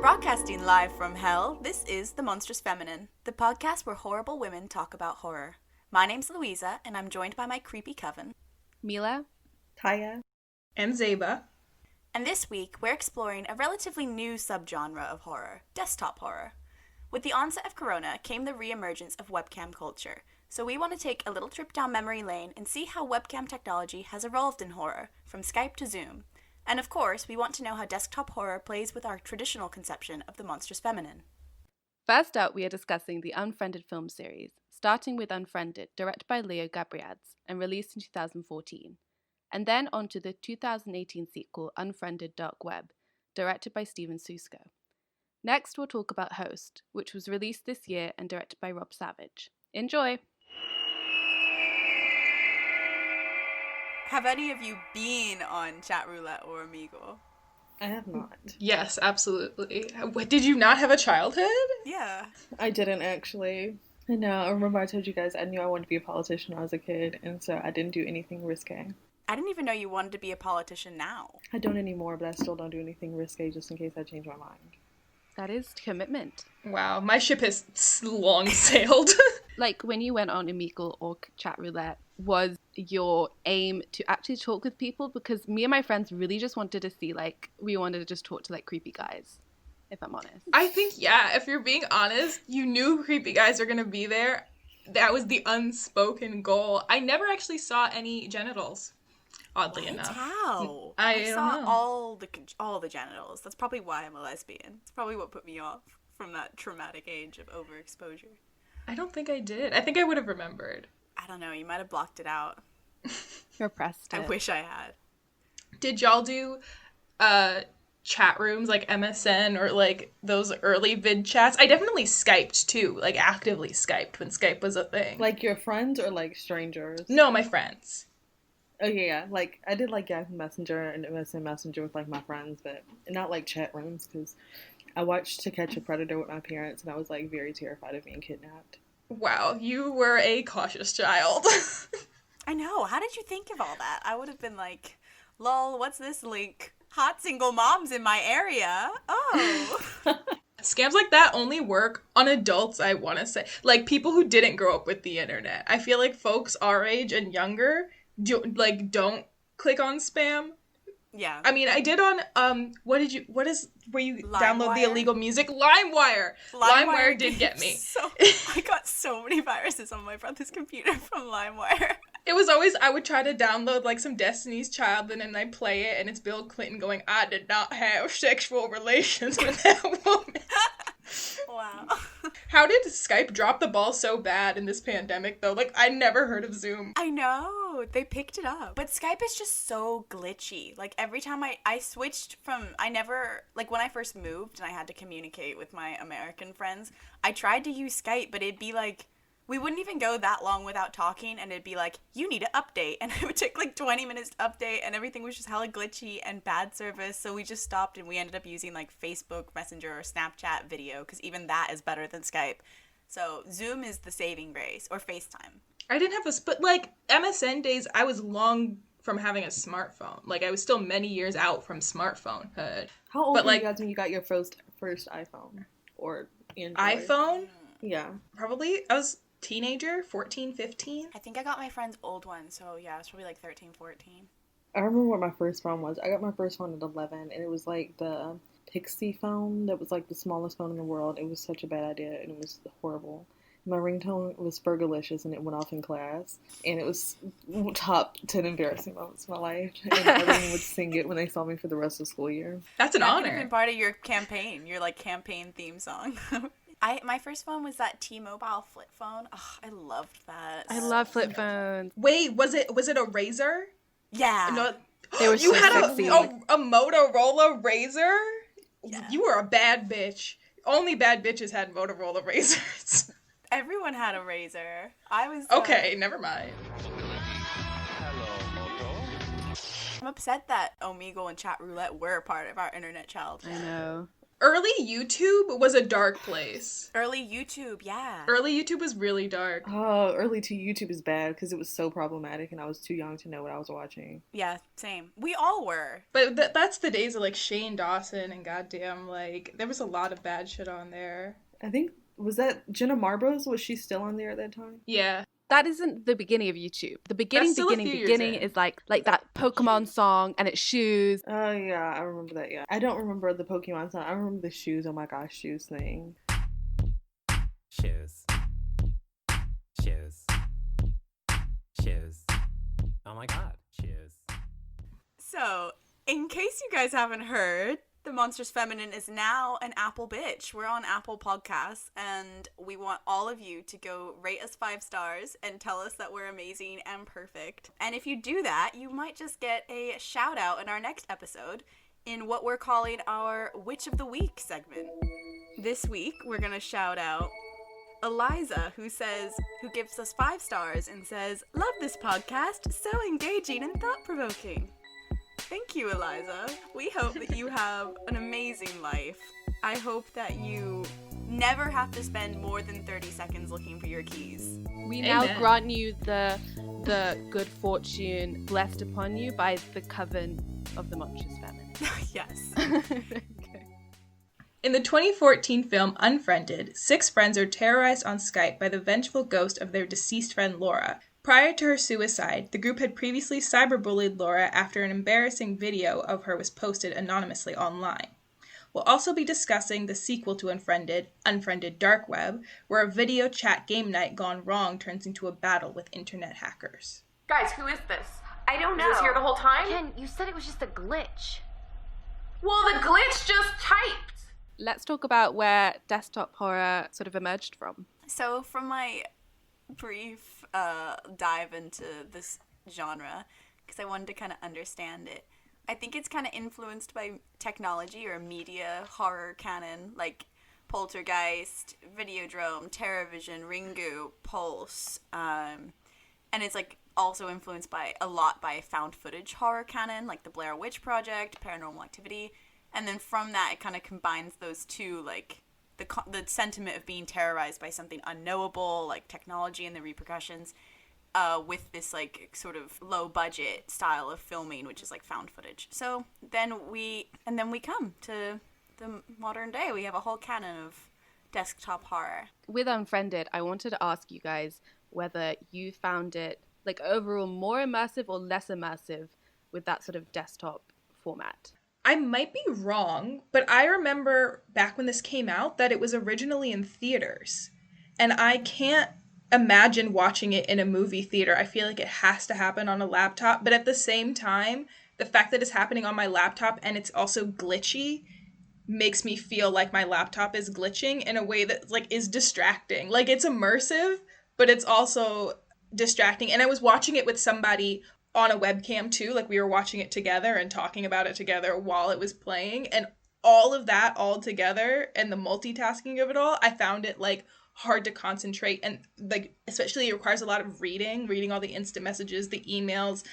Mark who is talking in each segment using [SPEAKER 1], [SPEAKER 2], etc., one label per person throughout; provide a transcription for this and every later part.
[SPEAKER 1] Broadcasting live from hell, this is The Monstrous Feminine, the podcast where horrible women talk about horror. My name's Louisa, and I'm joined by my creepy Coven,
[SPEAKER 2] Mila,
[SPEAKER 3] Tyia,
[SPEAKER 4] and Zeba.
[SPEAKER 1] And this week, we're exploring a relatively new subgenre of horror, desktop horror. With the onset of Corona came the re-emergence of webcam culture, so we want to take a little trip down memory lane and see how webcam technology has evolved in horror, from Skype to Zoom. And of course, we want to know how desktop horror plays with our traditional conception of the monstrous feminine.
[SPEAKER 2] First up, we are discussing the Unfriended film series, starting with Unfriended, directed by Leo Gabriadze and released in 2014, and then on to the 2018 sequel, Unfriended Dark Web, directed by Steven Susko. Next, we'll talk about Host, which was released this year and directed by Rob Savage. Enjoy!
[SPEAKER 1] Have any of you been on Chat Roulette or Omegle?
[SPEAKER 3] I have not.
[SPEAKER 4] Yes, absolutely. Did you not have a childhood?
[SPEAKER 1] Yeah.
[SPEAKER 3] I didn't actually. I know. I remember I told you guys I knew I wanted to be a politician when I was a kid, and so I didn't do anything risque.
[SPEAKER 1] I didn't even know you wanted to be a politician now.
[SPEAKER 3] I don't anymore, but I still don't do anything risque just in case I change my mind.
[SPEAKER 2] That is commitment.
[SPEAKER 4] Wow, my ship has long sailed.
[SPEAKER 2] Like, when you went on Omegle or Chat Roulette, was your aim to actually talk with people? Because me and my friends really just wanted to see, like, we wanted to just talk to, like, creepy guys, if I'm honest.
[SPEAKER 4] I think, yeah, if you're being honest, you knew creepy guys are going to be there. That was the unspoken goal. I never actually saw any genitals, oddly enough.
[SPEAKER 1] How?
[SPEAKER 4] I
[SPEAKER 1] saw
[SPEAKER 4] don't know.
[SPEAKER 1] all the genitals. That's probably why I'm a lesbian. It's probably what put me off from that traumatic age of overexposure.
[SPEAKER 4] I don't think I did. I think I would have remembered.
[SPEAKER 1] I don't know. You might have blocked it out.
[SPEAKER 2] Repressed it.
[SPEAKER 1] I wish I had.
[SPEAKER 4] Did y'all do chat rooms like MSN or like those early vid chats? I definitely Skyped too, like actively Skyped when Skype was a thing.
[SPEAKER 3] Like your friends or like strangers?
[SPEAKER 4] No, my friends.
[SPEAKER 3] Oh yeah, like I did like Yahoo Messenger and MSN Messenger with like my friends, but not like chat rooms because I watched To Catch a Predator with my parents and I was like very terrified of being kidnapped.
[SPEAKER 4] Wow, you were a cautious child.
[SPEAKER 1] I know. How did you think of all that? I would have been like, lol, what's this link? Hot single moms in my area. Oh.
[SPEAKER 4] Scams like that only work on adults, I want to say. Like people who didn't grow up with the internet. I feel like folks our age and younger don't click on spam.
[SPEAKER 1] Yeah.
[SPEAKER 4] I mean, I did on where you download the illegal music? LimeWire. LimeWire did get me.
[SPEAKER 1] I got so many viruses on my brother's computer from LimeWire.
[SPEAKER 4] It was always, I would try to download like some Destiny's Child and then I play it and it's Bill Clinton going, I did not have sexual relations with that woman.
[SPEAKER 1] Wow.
[SPEAKER 4] How did Skype drop the ball so bad in this pandemic though? Like, I never heard of Zoom.
[SPEAKER 1] I know. They picked it up. But Skype is just so glitchy. Like, every time I switched from, when I first moved and I had to communicate with my American friends, I tried to use Skype, but it'd be like, we wouldn't even go that long without talking, and it'd be like, you need to update. And it would take like 20 minutes to update, and everything was just hella glitchy and bad service, so we just stopped, and we ended up using like Facebook Messenger or Snapchat video, because even that is better than Skype. So Zoom is the saving grace, or FaceTime.
[SPEAKER 4] I didn't have this, but like MSN days, I was long from having a smartphone. Like, I was still many years out from smartphonehood.
[SPEAKER 3] How old were you guys when you got your first iPhone? Or Android?
[SPEAKER 4] iPhone?
[SPEAKER 3] Yeah.
[SPEAKER 4] Probably. I was teenager, 14, 15.
[SPEAKER 1] I think I got my friend's old one, so yeah, it was probably like 13, 14.
[SPEAKER 3] I remember what my first phone was. I got my first phone at 11, and it was like the Pixie phone that was like the smallest phone in the world. It was such a bad idea, and it was horrible. My ringtone was Fergalicious, and it went off in class, and it was top 10 embarrassing moments of my life, and everyone would sing it when they saw me for the rest of the school year.
[SPEAKER 4] That's an
[SPEAKER 1] That
[SPEAKER 4] honor.
[SPEAKER 1] could have been part of your campaign, your like campaign theme song. My first phone was that T-Mobile flip phone. Oh, I loved that.
[SPEAKER 2] I love flip phones.
[SPEAKER 4] Wait, was it a Razor?
[SPEAKER 1] Yeah.
[SPEAKER 4] No,
[SPEAKER 2] They were
[SPEAKER 4] you
[SPEAKER 2] so
[SPEAKER 4] had
[SPEAKER 2] sexy.
[SPEAKER 4] a Motorola Razor?
[SPEAKER 1] Yeah.
[SPEAKER 4] You were a bad bitch. Only bad bitches had Motorola Razors.
[SPEAKER 1] Everyone had a Razor. I was
[SPEAKER 4] Okay, never mind.
[SPEAKER 1] I'm upset that Omegle and Chat Roulette were part of our internet childhood.
[SPEAKER 2] I know.
[SPEAKER 4] Early YouTube was a dark place.
[SPEAKER 1] Early YouTube, yeah.
[SPEAKER 4] Early YouTube was really dark.
[SPEAKER 3] Oh, early to YouTube is bad because it was so problematic and I was too young to know what I was watching.
[SPEAKER 1] Yeah, same. We all were.
[SPEAKER 4] But that's the days of like Shane Dawson and goddamn, like, there was a lot of bad shit on there.
[SPEAKER 3] I think, was that Jenna Marbles? Was she still on there at that time?
[SPEAKER 4] Yeah.
[SPEAKER 2] That isn't the beginning of YouTube. The beginning is like that Pokemon song and its shoes.
[SPEAKER 3] Oh yeah, I remember that, yeah. I don't remember the Pokemon song. I remember the shoes, oh my gosh, shoes thing.
[SPEAKER 5] Shoes. Shoes. Shoes. Oh my god, shoes.
[SPEAKER 1] So, in case you guys haven't heard, The Monstrous Feminine is now an Apple bitch. We're on Apple Podcasts, and we want all of you to go rate us 5 stars and tell us that we're amazing and perfect. And if you do that, you might just get a shout out in our next episode in what we're calling our Witch of the Week segment. This week, we're going to shout out Eliza, who gives us 5 stars and says, "Love this podcast, so engaging and thought-provoking." Thank you, Eliza. We hope that you have an amazing life. I hope that you never have to spend more than 30 seconds looking for your keys.
[SPEAKER 2] We now grant you the good fortune blessed upon you by the Coven of the Monstrous Feminine.
[SPEAKER 1] Yes.
[SPEAKER 2] Okay.
[SPEAKER 4] In the 2014 film Unfriended, 6 friends are terrorized on Skype by the vengeful ghost of their deceased friend Laura. Prior to her suicide, the group had previously cyberbullied Laura after an embarrassing video of her was posted anonymously online. We'll also be discussing the sequel to Unfriended, Unfriended Dark Web, where a video chat game night gone wrong turns into a battle with internet hackers.
[SPEAKER 6] Guys, who is this?
[SPEAKER 7] I don't know.
[SPEAKER 6] Was this here the whole time?
[SPEAKER 7] Ken, you said it was just a glitch.
[SPEAKER 6] Well, the glitch just typed.
[SPEAKER 2] Let's talk about where desktop horror sort of emerged from.
[SPEAKER 1] So, from my brief dive into this genre, because I wanted to kind of understand it, I think it's kind of influenced by technology or media horror canon, like Poltergeist, Videodrome, TerraVision, Ringu, Pulse, and it's like also influenced by a lot by found footage horror canon, like the Blair Witch Project, Paranormal Activity, and then from that it kind of combines those two, like the sentiment of being terrorized by something unknowable, like technology and the repercussions, with this like sort of low budget style of filming, which is like found footage. So then we come to the modern day. We have a whole canon of desktop horror.
[SPEAKER 2] With Unfriended, I wanted to ask you guys whether you found it like overall more immersive or less immersive with that sort of desktop format.
[SPEAKER 4] I might be wrong, but I remember back when this came out that it was originally in theaters. And I can't imagine watching it in a movie theater. I feel like it has to happen on a laptop. But at the same time, the fact that it's happening on my laptop and it's also glitchy makes me feel like my laptop is glitching in a way that like is distracting. Like it's immersive, but it's also distracting. And I was watching it with somebody on a webcam too, like we were watching it together and talking about it together while it was playing, and all of that all together and the multitasking of it all, I found it like hard to concentrate, and like especially it requires a lot of reading all the instant messages, the emails,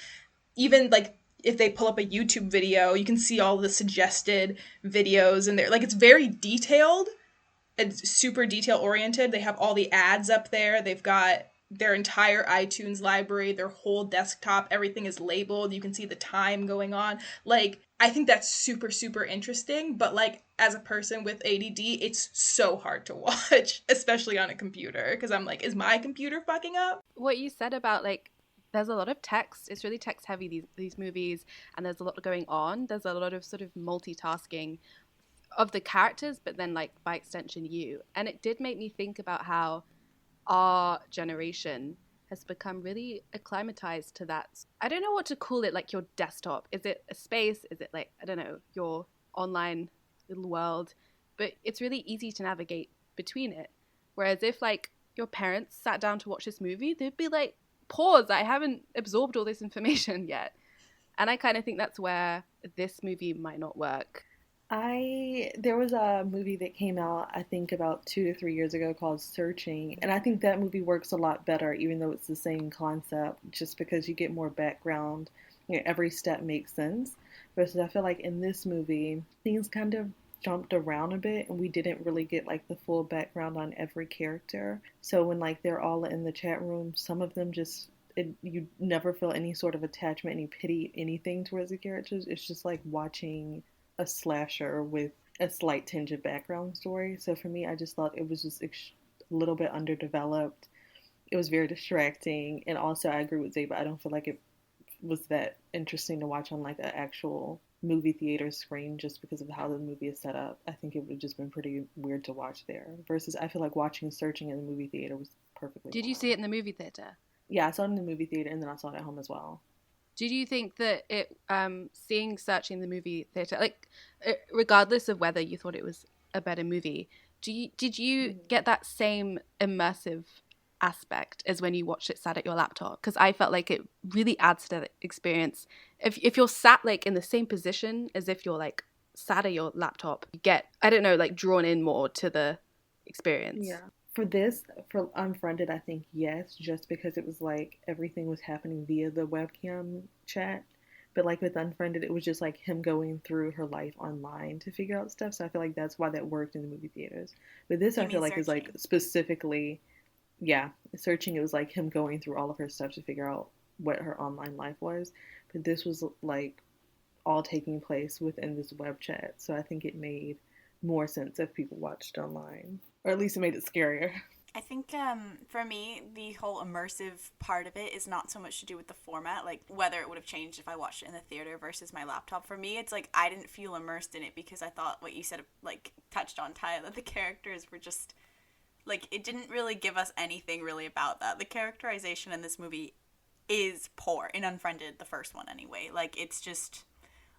[SPEAKER 4] even like if they pull up a YouTube video, you can see all the suggested videos, and they're like, it's very detailed, it's super detail oriented. They have all the ads up there, they've got their entire iTunes library, their whole desktop, everything is labeled. You can see the time going on. Like, I think that's super, super interesting. But like, as a person with ADD, it's so hard to watch, especially on a computer. Because I'm like, is my computer fucking up?
[SPEAKER 2] What you said about like, there's a lot of text. It's really text heavy, these movies. And there's a lot going on. There's a lot of sort of multitasking of the characters, but then like by extension you. And it did make me think about how our generation has become really acclimatized to that. I don't know what to call it, like your desktop. Is it a space? Is it like, I don't know, your online little world? But it's really easy to navigate between it. Whereas if like your parents sat down to watch this movie, they'd be like, pause, I haven't absorbed all this information yet. And I kind of think that's where this movie might not work.
[SPEAKER 3] There was a movie that came out, I think about 2 to 3 years ago called Searching, and I think that movie works a lot better, even though it's the same concept, just because you get more background, you know, every step makes sense. Versus I feel like in this movie, things kind of jumped around a bit and we didn't really get like the full background on every character. So when like they're all in the chat room, some of them just you never feel any sort of attachment, any pity, anything towards the characters. It's just like watching a slasher with a slight tinge of background story. So for me, I just thought it was just a little bit underdeveloped. It was very distracting, and also I agree with Zeba. I don't feel like it was that interesting to watch on like an actual movie theater screen just because of how the movie is set up. I think it would have just been pretty weird to watch there. Versus, I feel like watching Searching in the movie theater was perfectly
[SPEAKER 2] Did
[SPEAKER 3] fine.
[SPEAKER 2] you see it in the movie theater?
[SPEAKER 3] Yeah, I saw it in the movie theater, and then I saw it at home as well.
[SPEAKER 2] Did you think that it, seeing Searching in the movie theater, like, regardless of whether you thought it was a better movie, did you get that same immersive aspect as when you watched it sat at your laptop? Because I felt like it really adds to the experience. If you're sat like in the same position as if you're like sat at your laptop, you get, I don't know, like drawn in more to the experience.
[SPEAKER 3] Yeah. For Unfriended, I think yes, just because it was like everything was happening via the webcam chat. But like with Unfriended, it was just like him going through her life online to figure out stuff. So I feel like that's why that worked in the movie theaters. But this, I feel like, is like specifically, yeah, Searching. It was like him going through all of her stuff to figure out what her online life was. But this was like all taking place within this web chat. So I think it made more sense if people watched online. Or at least it made it scarier.
[SPEAKER 1] I think for me, the whole immersive part of it is not so much to do with the format, like whether it would have changed if I watched it in the theater versus my laptop. For me, it's like I didn't feel immersed in it because I thought what you said, like, touched on, Tyia, that the characters were just, like, it didn't really give us anything really about that. The characterization in this movie is poor, in Unfriended, the first one anyway. Like, it's just,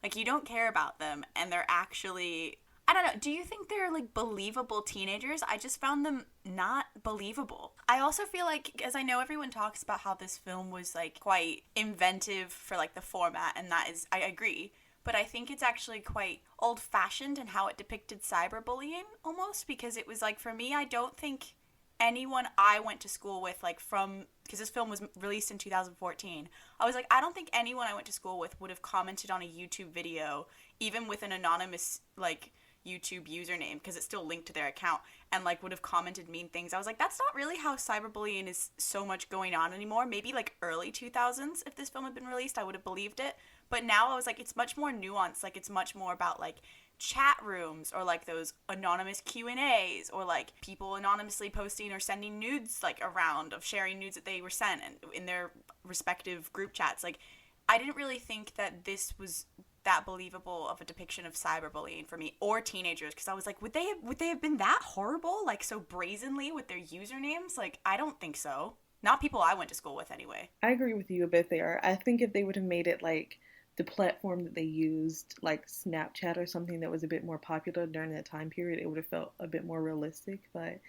[SPEAKER 1] like, you don't care about them, and they're actually... I don't know. Do you think they're, like, believable teenagers? I just found them not believable. I also feel like, as I know everyone talks about how this film was, like, quite inventive for, like, the format, and that is, I agree. But I think it's actually quite old-fashioned in how it depicted cyberbullying, almost, because it was, like, for me, I don't think anyone I went to school with, like, from, because this film was released in 2014, I was like, I don't think anyone I went to school with would have commented on a YouTube video, even with an anonymous, like, YouTube username, because it's still linked to their account, and like would have commented mean things. I was like, that's not really how cyberbullying is so much going on anymore. Maybe like early 2000s, if this film had been released, I would have believed it. But now I was like, it's much more nuanced. Like, it's much more about like chat rooms, or like those anonymous Q&As, or like people anonymously posting or sending nudes like around, of sharing nudes that they were sent and in their respective group chats. Like, I didn't really think that this was that believable of a depiction of cyberbullying for me, or teenagers, because I was like, would they have been that horrible, like so brazenly with their usernames? Like, I don't think so. Not people I went to school with anyway.
[SPEAKER 3] I agree with you a bit there. I think if they would have made it like the platform that they used, like Snapchat or something that was a bit more popular during that time period, it would have felt a bit more realistic. But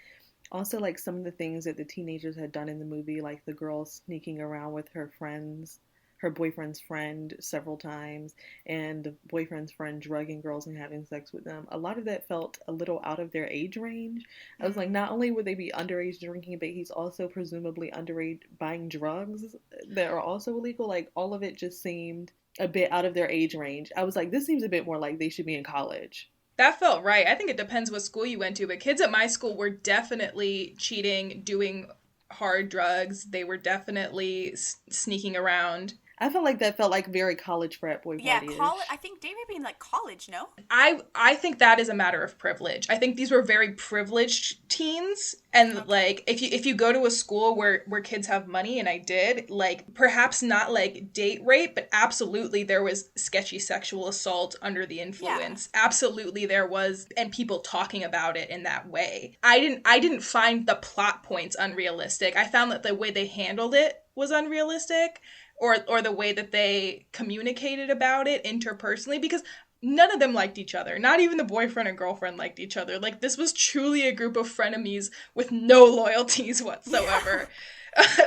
[SPEAKER 3] also, like, some of the things that the teenagers had done in the movie, like the girl sneaking around with her friends, her boyfriend's friend several times, and the boyfriend's friend drugging girls and having sex with them. A lot of that felt a little out of their age range. I was like, not only would they be underage drinking, but he's also presumably underage buying drugs that are also illegal. Like, all of it just seemed a bit out of their age range. I was like, this seems a bit more like they should be in college.
[SPEAKER 4] That felt right. I think it depends what school you went to, but kids at my school were definitely cheating, doing hard drugs. They were definitely sneaking around.
[SPEAKER 3] I felt like that felt like very college frat boy
[SPEAKER 1] Yeah,
[SPEAKER 3] party-ish.
[SPEAKER 1] college. I think they were being like college, no?
[SPEAKER 4] I think that is a matter of privilege. I think these were very privileged teens, and like if you go to a school where kids have money, and I did, like, perhaps not like date rape, but absolutely there was sketchy sexual assault under the influence. Yeah. Absolutely there was, and people talking about it in that way. I didn't find the plot points unrealistic. I found that the way they handled it was unrealistic. Or the way that they communicated about it interpersonally, because none of them liked each other. Not even the boyfriend and girlfriend liked each other. Like, this was truly a group of frenemies with no loyalties whatsoever.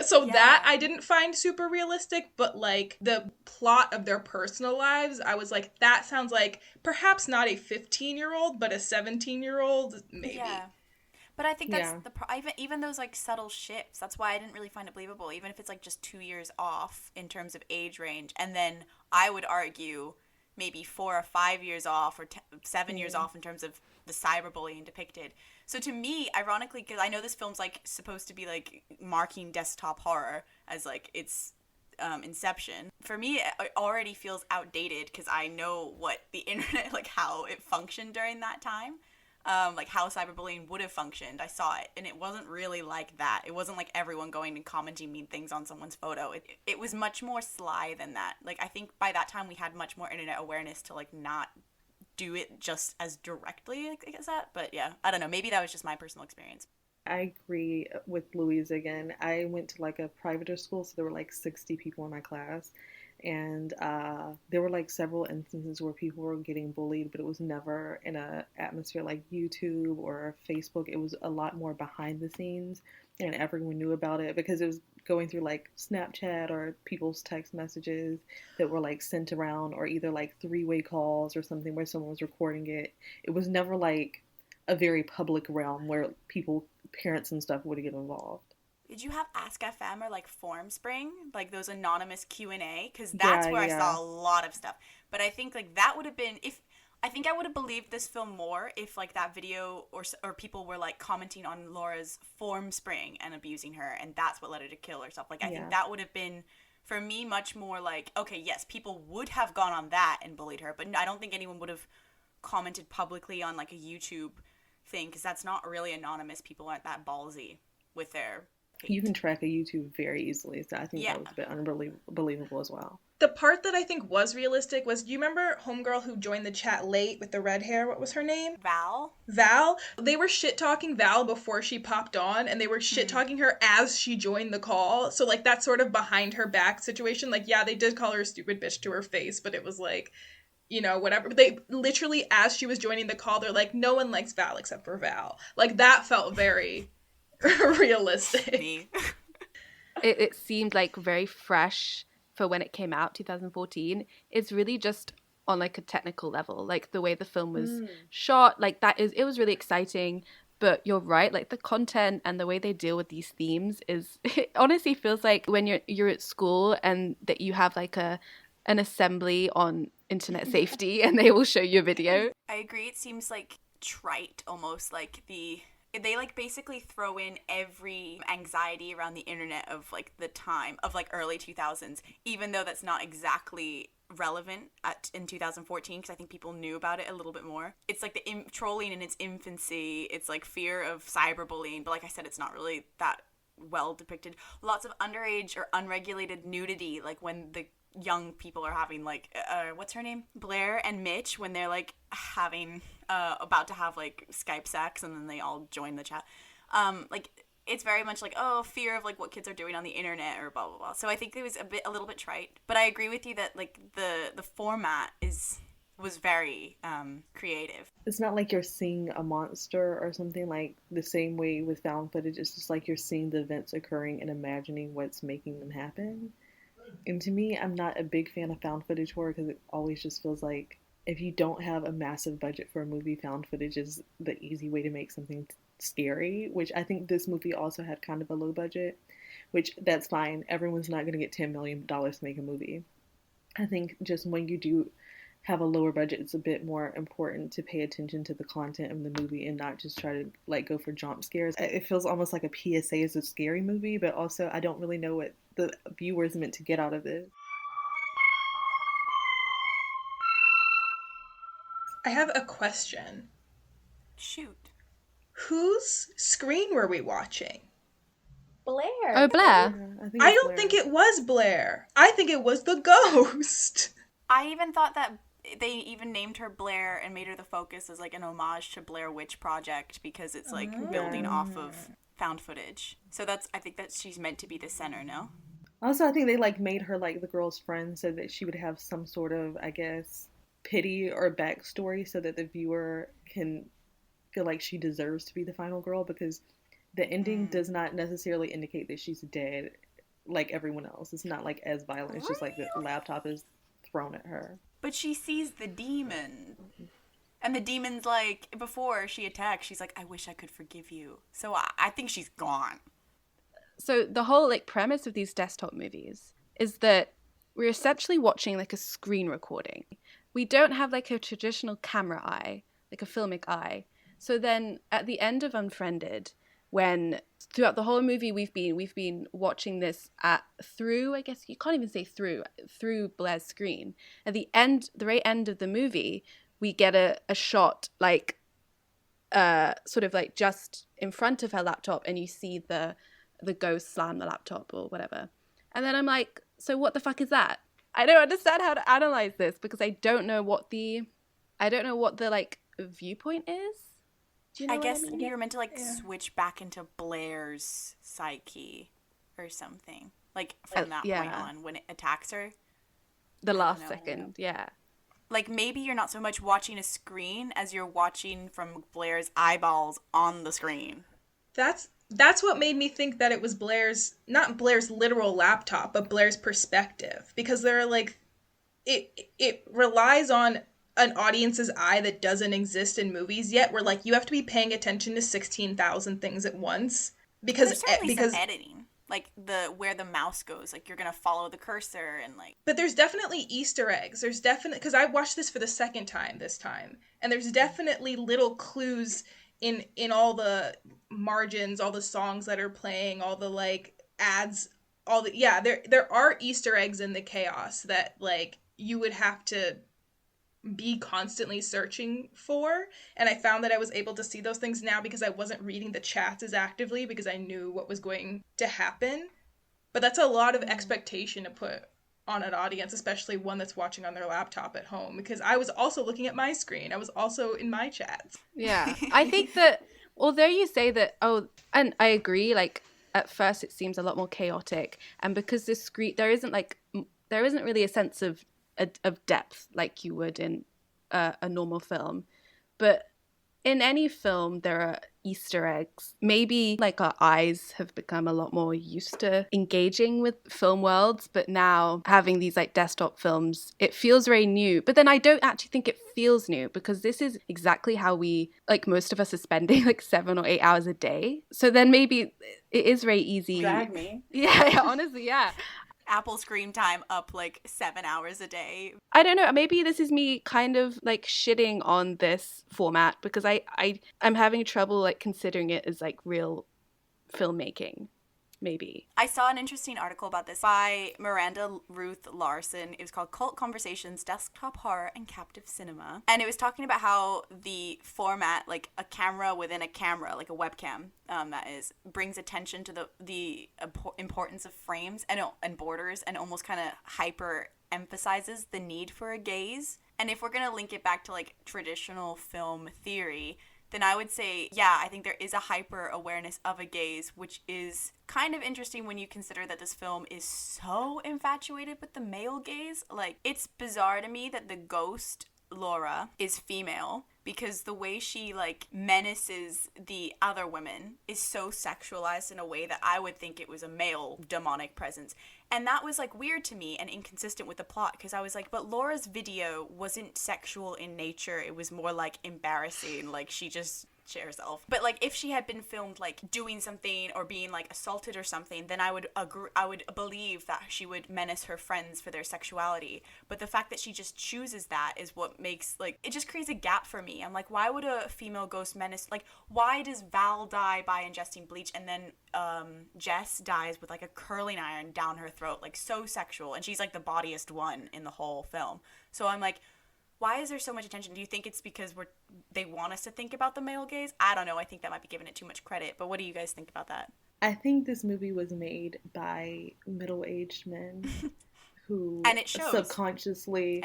[SPEAKER 4] So that I didn't find super realistic, but like the plot of their personal lives, I was like, that sounds like perhaps not a 15-year-old, but a 17-year-old, maybe. Yeah.
[SPEAKER 1] But I think that's even those like subtle shifts. That's why I didn't really find it believable, even if it's like just 2 years off in terms of age range. And then I would argue maybe 4 or 5 years off or 7 years off in terms of the cyberbullying depicted. So to me, ironically, because I know this film's like supposed to be like marking desktop horror as like its inception, for me it already feels outdated because I know what the internet, like how it functioned during that time. Like how cyberbullying would have functioned. I saw it, and it wasn't really like that. It wasn't like everyone going and commenting mean things on someone's photo. It was much more sly than that. Like, I think by that time we had much more internet awareness to like not do it just as directly, like, as that. But yeah, I don't know. Maybe that was just my personal experience.
[SPEAKER 3] I agree with Louisa again. I went to like a private school, so there were like 60 people in my class. And there were like several instances where people were getting bullied, but it was never in a atmosphere like YouTube or Facebook. It was a lot more behind the scenes, and everyone knew about it because it was going through like Snapchat or people's text messages that were like sent around, or either like three-way calls or something where someone was recording it. It was never like a very public realm where people, parents and stuff, would get involved.
[SPEAKER 1] Did you have Ask FM or like Formspring, like those anonymous Q&A? Because that's where I saw a lot of stuff. But I think like that would have been, if I think I would have believed this film more if like that video or people were like commenting on Laura's Formspring and abusing her, and that's what led her to kill herself. Like I think that would have been for me much more like, okay, yes, people would have gone on that and bullied her, but I don't think anyone would have commented publicly on like a YouTube thing, because that's not really anonymous. People aren't that ballsy with their hate.
[SPEAKER 3] You can track a YouTube very easily, so I think that was a bit unbelievable as well.
[SPEAKER 4] The part that I think was realistic was, do you remember homegirl who joined the chat late with the red hair? What was her name?
[SPEAKER 1] Val?
[SPEAKER 4] They were shit-talking Val before she popped on, and they were shit-talking her as she joined the call. So, like, that sort of behind her back situation. Like, yeah, they did call her a stupid bitch to her face, but it was like, you know, whatever. They literally, as she was joining the call, they're like, no one likes Val except for Val. Like, that felt very realistic.
[SPEAKER 2] It seemed like very fresh for when it came out, 2014. It's really just on like a technical level, like the way the film was shot, like it was really exciting. But you're right, like the content and the way they deal with these themes it honestly feels like when you're at school and that you have like an assembly on internet safety and they will show you a video.
[SPEAKER 1] I agree. It seems like trite almost, like they like basically throw in every anxiety around the internet of like the time of like early 2000s, even though that's not exactly relevant in 2014, because I think people knew about it a little bit more. It's like the trolling in its infancy. It's like fear of cyberbullying, but like I said, it's not really that well depicted. Lots of underage or unregulated nudity, like when the young people are having like what's her name, Blair and Mitch, when they're like having about to have like Skype sex, and then they all join the chat. Like it's very much like, oh, fear of like what kids are doing on the internet or blah blah blah. So I think it was a little bit trite, but I agree with you that like the format was very creative.
[SPEAKER 3] It's not like you're seeing a monster or something, like the same way with found footage. It's just like you're seeing the events occurring and imagining what's making them happen. And to me, I'm not a big fan of found footage horror because it always just feels like if you don't have a massive budget for a movie, found footage is the easy way to make something scary, which I think this movie also had kind of a low budget, which that's fine. Everyone's not going to get $10 million to make a movie. I think just when you do have a lower budget, it's a bit more important to pay attention to the content of the movie and not just try to like go for jump scares. It feels almost like a PSA is a scary movie, but also I don't really know what the viewers meant to get out of this.
[SPEAKER 4] I have a question.
[SPEAKER 1] Shoot.
[SPEAKER 4] Whose screen were we watching?
[SPEAKER 7] Blair.
[SPEAKER 2] Oh, Blair.
[SPEAKER 3] Yeah,
[SPEAKER 4] I don't think it was Blair. I think it was the ghost.
[SPEAKER 1] I even thought that they even named her Blair and made her the focus as like an homage to Blair Witch Project, because it's like building off of found footage. So I think that she's meant to be the center, no?
[SPEAKER 3] Also, I think they like made her like the girl's friend so that she would have some sort of, I guess, pity or backstory so that the viewer can feel like she deserves to be the final girl, because the ending does not necessarily indicate that she's dead like everyone else. It's not like as violent. It's just like the laptop is thrown at her.
[SPEAKER 1] But she sees the demon. And the demon's like, before she attacks, she's like, I wish I could forgive you. So I think she's gone.
[SPEAKER 2] So the whole like premise of these desktop movies is that we're essentially watching like a screen recording, we don't have like a traditional camera eye, like a filmic eye. So then at the end of Unfriended, when throughout the whole movie we've been watching this through, I guess you can't even say through Blair's screen. At the very end of the movie, we get a shot like sort of like just in front of her laptop, and you see the ghost slam the laptop or whatever. And then I'm like, so what the fuck is that? I don't understand how to analyze this because I don't know what the like viewpoint is. Do you know
[SPEAKER 1] I
[SPEAKER 2] what
[SPEAKER 1] guess
[SPEAKER 2] mean?
[SPEAKER 1] you're meant to like switch back into Blair's psyche or something. Like from that point on when it attacks her.
[SPEAKER 2] The last second, yeah.
[SPEAKER 1] Like maybe you're not so much watching a screen as you're watching from Blair's eyeballs on the screen.
[SPEAKER 4] That's what made me think that it was not Blair's literal laptop, but Blair's perspective. Because they're like, it relies on an audience's eye that doesn't exist in movies yet, where like you have to be paying attention to 16,000 things at once. Because
[SPEAKER 1] some editing. Like where the mouse goes, like you're gonna follow the cursor and like.
[SPEAKER 4] But there's definitely Easter eggs. There's definitely, because I watched this for the second time this time, and there's definitely little clues in all the margins, all the songs that are playing, all the like ads, there are Easter eggs in the chaos that like you would have to be constantly searching for, and I found that I was able to see those things now because I wasn't reading the chats as actively because I knew what was going to happen. But that's a lot of expectation to put on an audience, especially one that's watching on their laptop at home, because I was also looking at my screen. I was also in my chats.
[SPEAKER 2] Yeah. I think that although you say that, and I agree, like at first it seems a lot more chaotic, and because this screen there isn't really a sense of depth like you would in a normal film. But in any film there are Easter eggs. Maybe like our eyes have become a lot more used to engaging with film worlds, but now having these like desktop films, it feels very new. But then I don't actually think it feels new because this is exactly how we, like most of us are spending like 7 or 8 hours a day. So then maybe it is very easy.
[SPEAKER 3] Drag me.
[SPEAKER 2] Yeah, honestly, yeah.
[SPEAKER 1] Apple screen time up like 7 hours a day.
[SPEAKER 2] I don't know, maybe this is me kind of like shitting on this format because I'm having trouble like considering it as like real filmmaking. Maybe.
[SPEAKER 1] I saw an interesting article about this by Miranda Ruth Larson. It was called Cult Conversations, Desktop Horror, and Captive Cinema. And it was talking about how the format, like a camera within a camera, like a webcam, that is, brings attention to the importance of frames and borders, and almost kind of hyper emphasizes the need for a gaze. And if we're going to link it back to like traditional film theory, then I would say, yeah, I think there is a hyper awareness of a gaze, which is kind of interesting when you consider that this film is so infatuated with the male gaze. Like, it's bizarre to me that the ghost, Laura, is female, because the way she, like, menaces the other women is so sexualized in a way that I would think it was a male demonic presence. And that was, like, weird to me and inconsistent with the plot, because I was like, but Laura's video wasn't sexual in nature. It was more, like, embarrassing. Like, she just shit herself. But, like, if she had been filmed, like, doing something or being, like, assaulted or something, then I would believe that she would menace her friends for their sexuality. But the fact that she just chooses that is what makes, like, it just creates a gap for me. I'm like, why would a female ghost menace, like, why does Val die by ingesting bleach and then Jess dies with like a curling iron down her throat, like so sexual, and she's like the bawdiest one in the whole film. So I'm like, why is there so much attention? Do you think it's because they want us to think about the male gaze? I don't know. I think that might be giving it too much credit. But what do you guys think about that?
[SPEAKER 3] I think this movie was made by middle-aged men who
[SPEAKER 1] and it shows.
[SPEAKER 3] subconsciously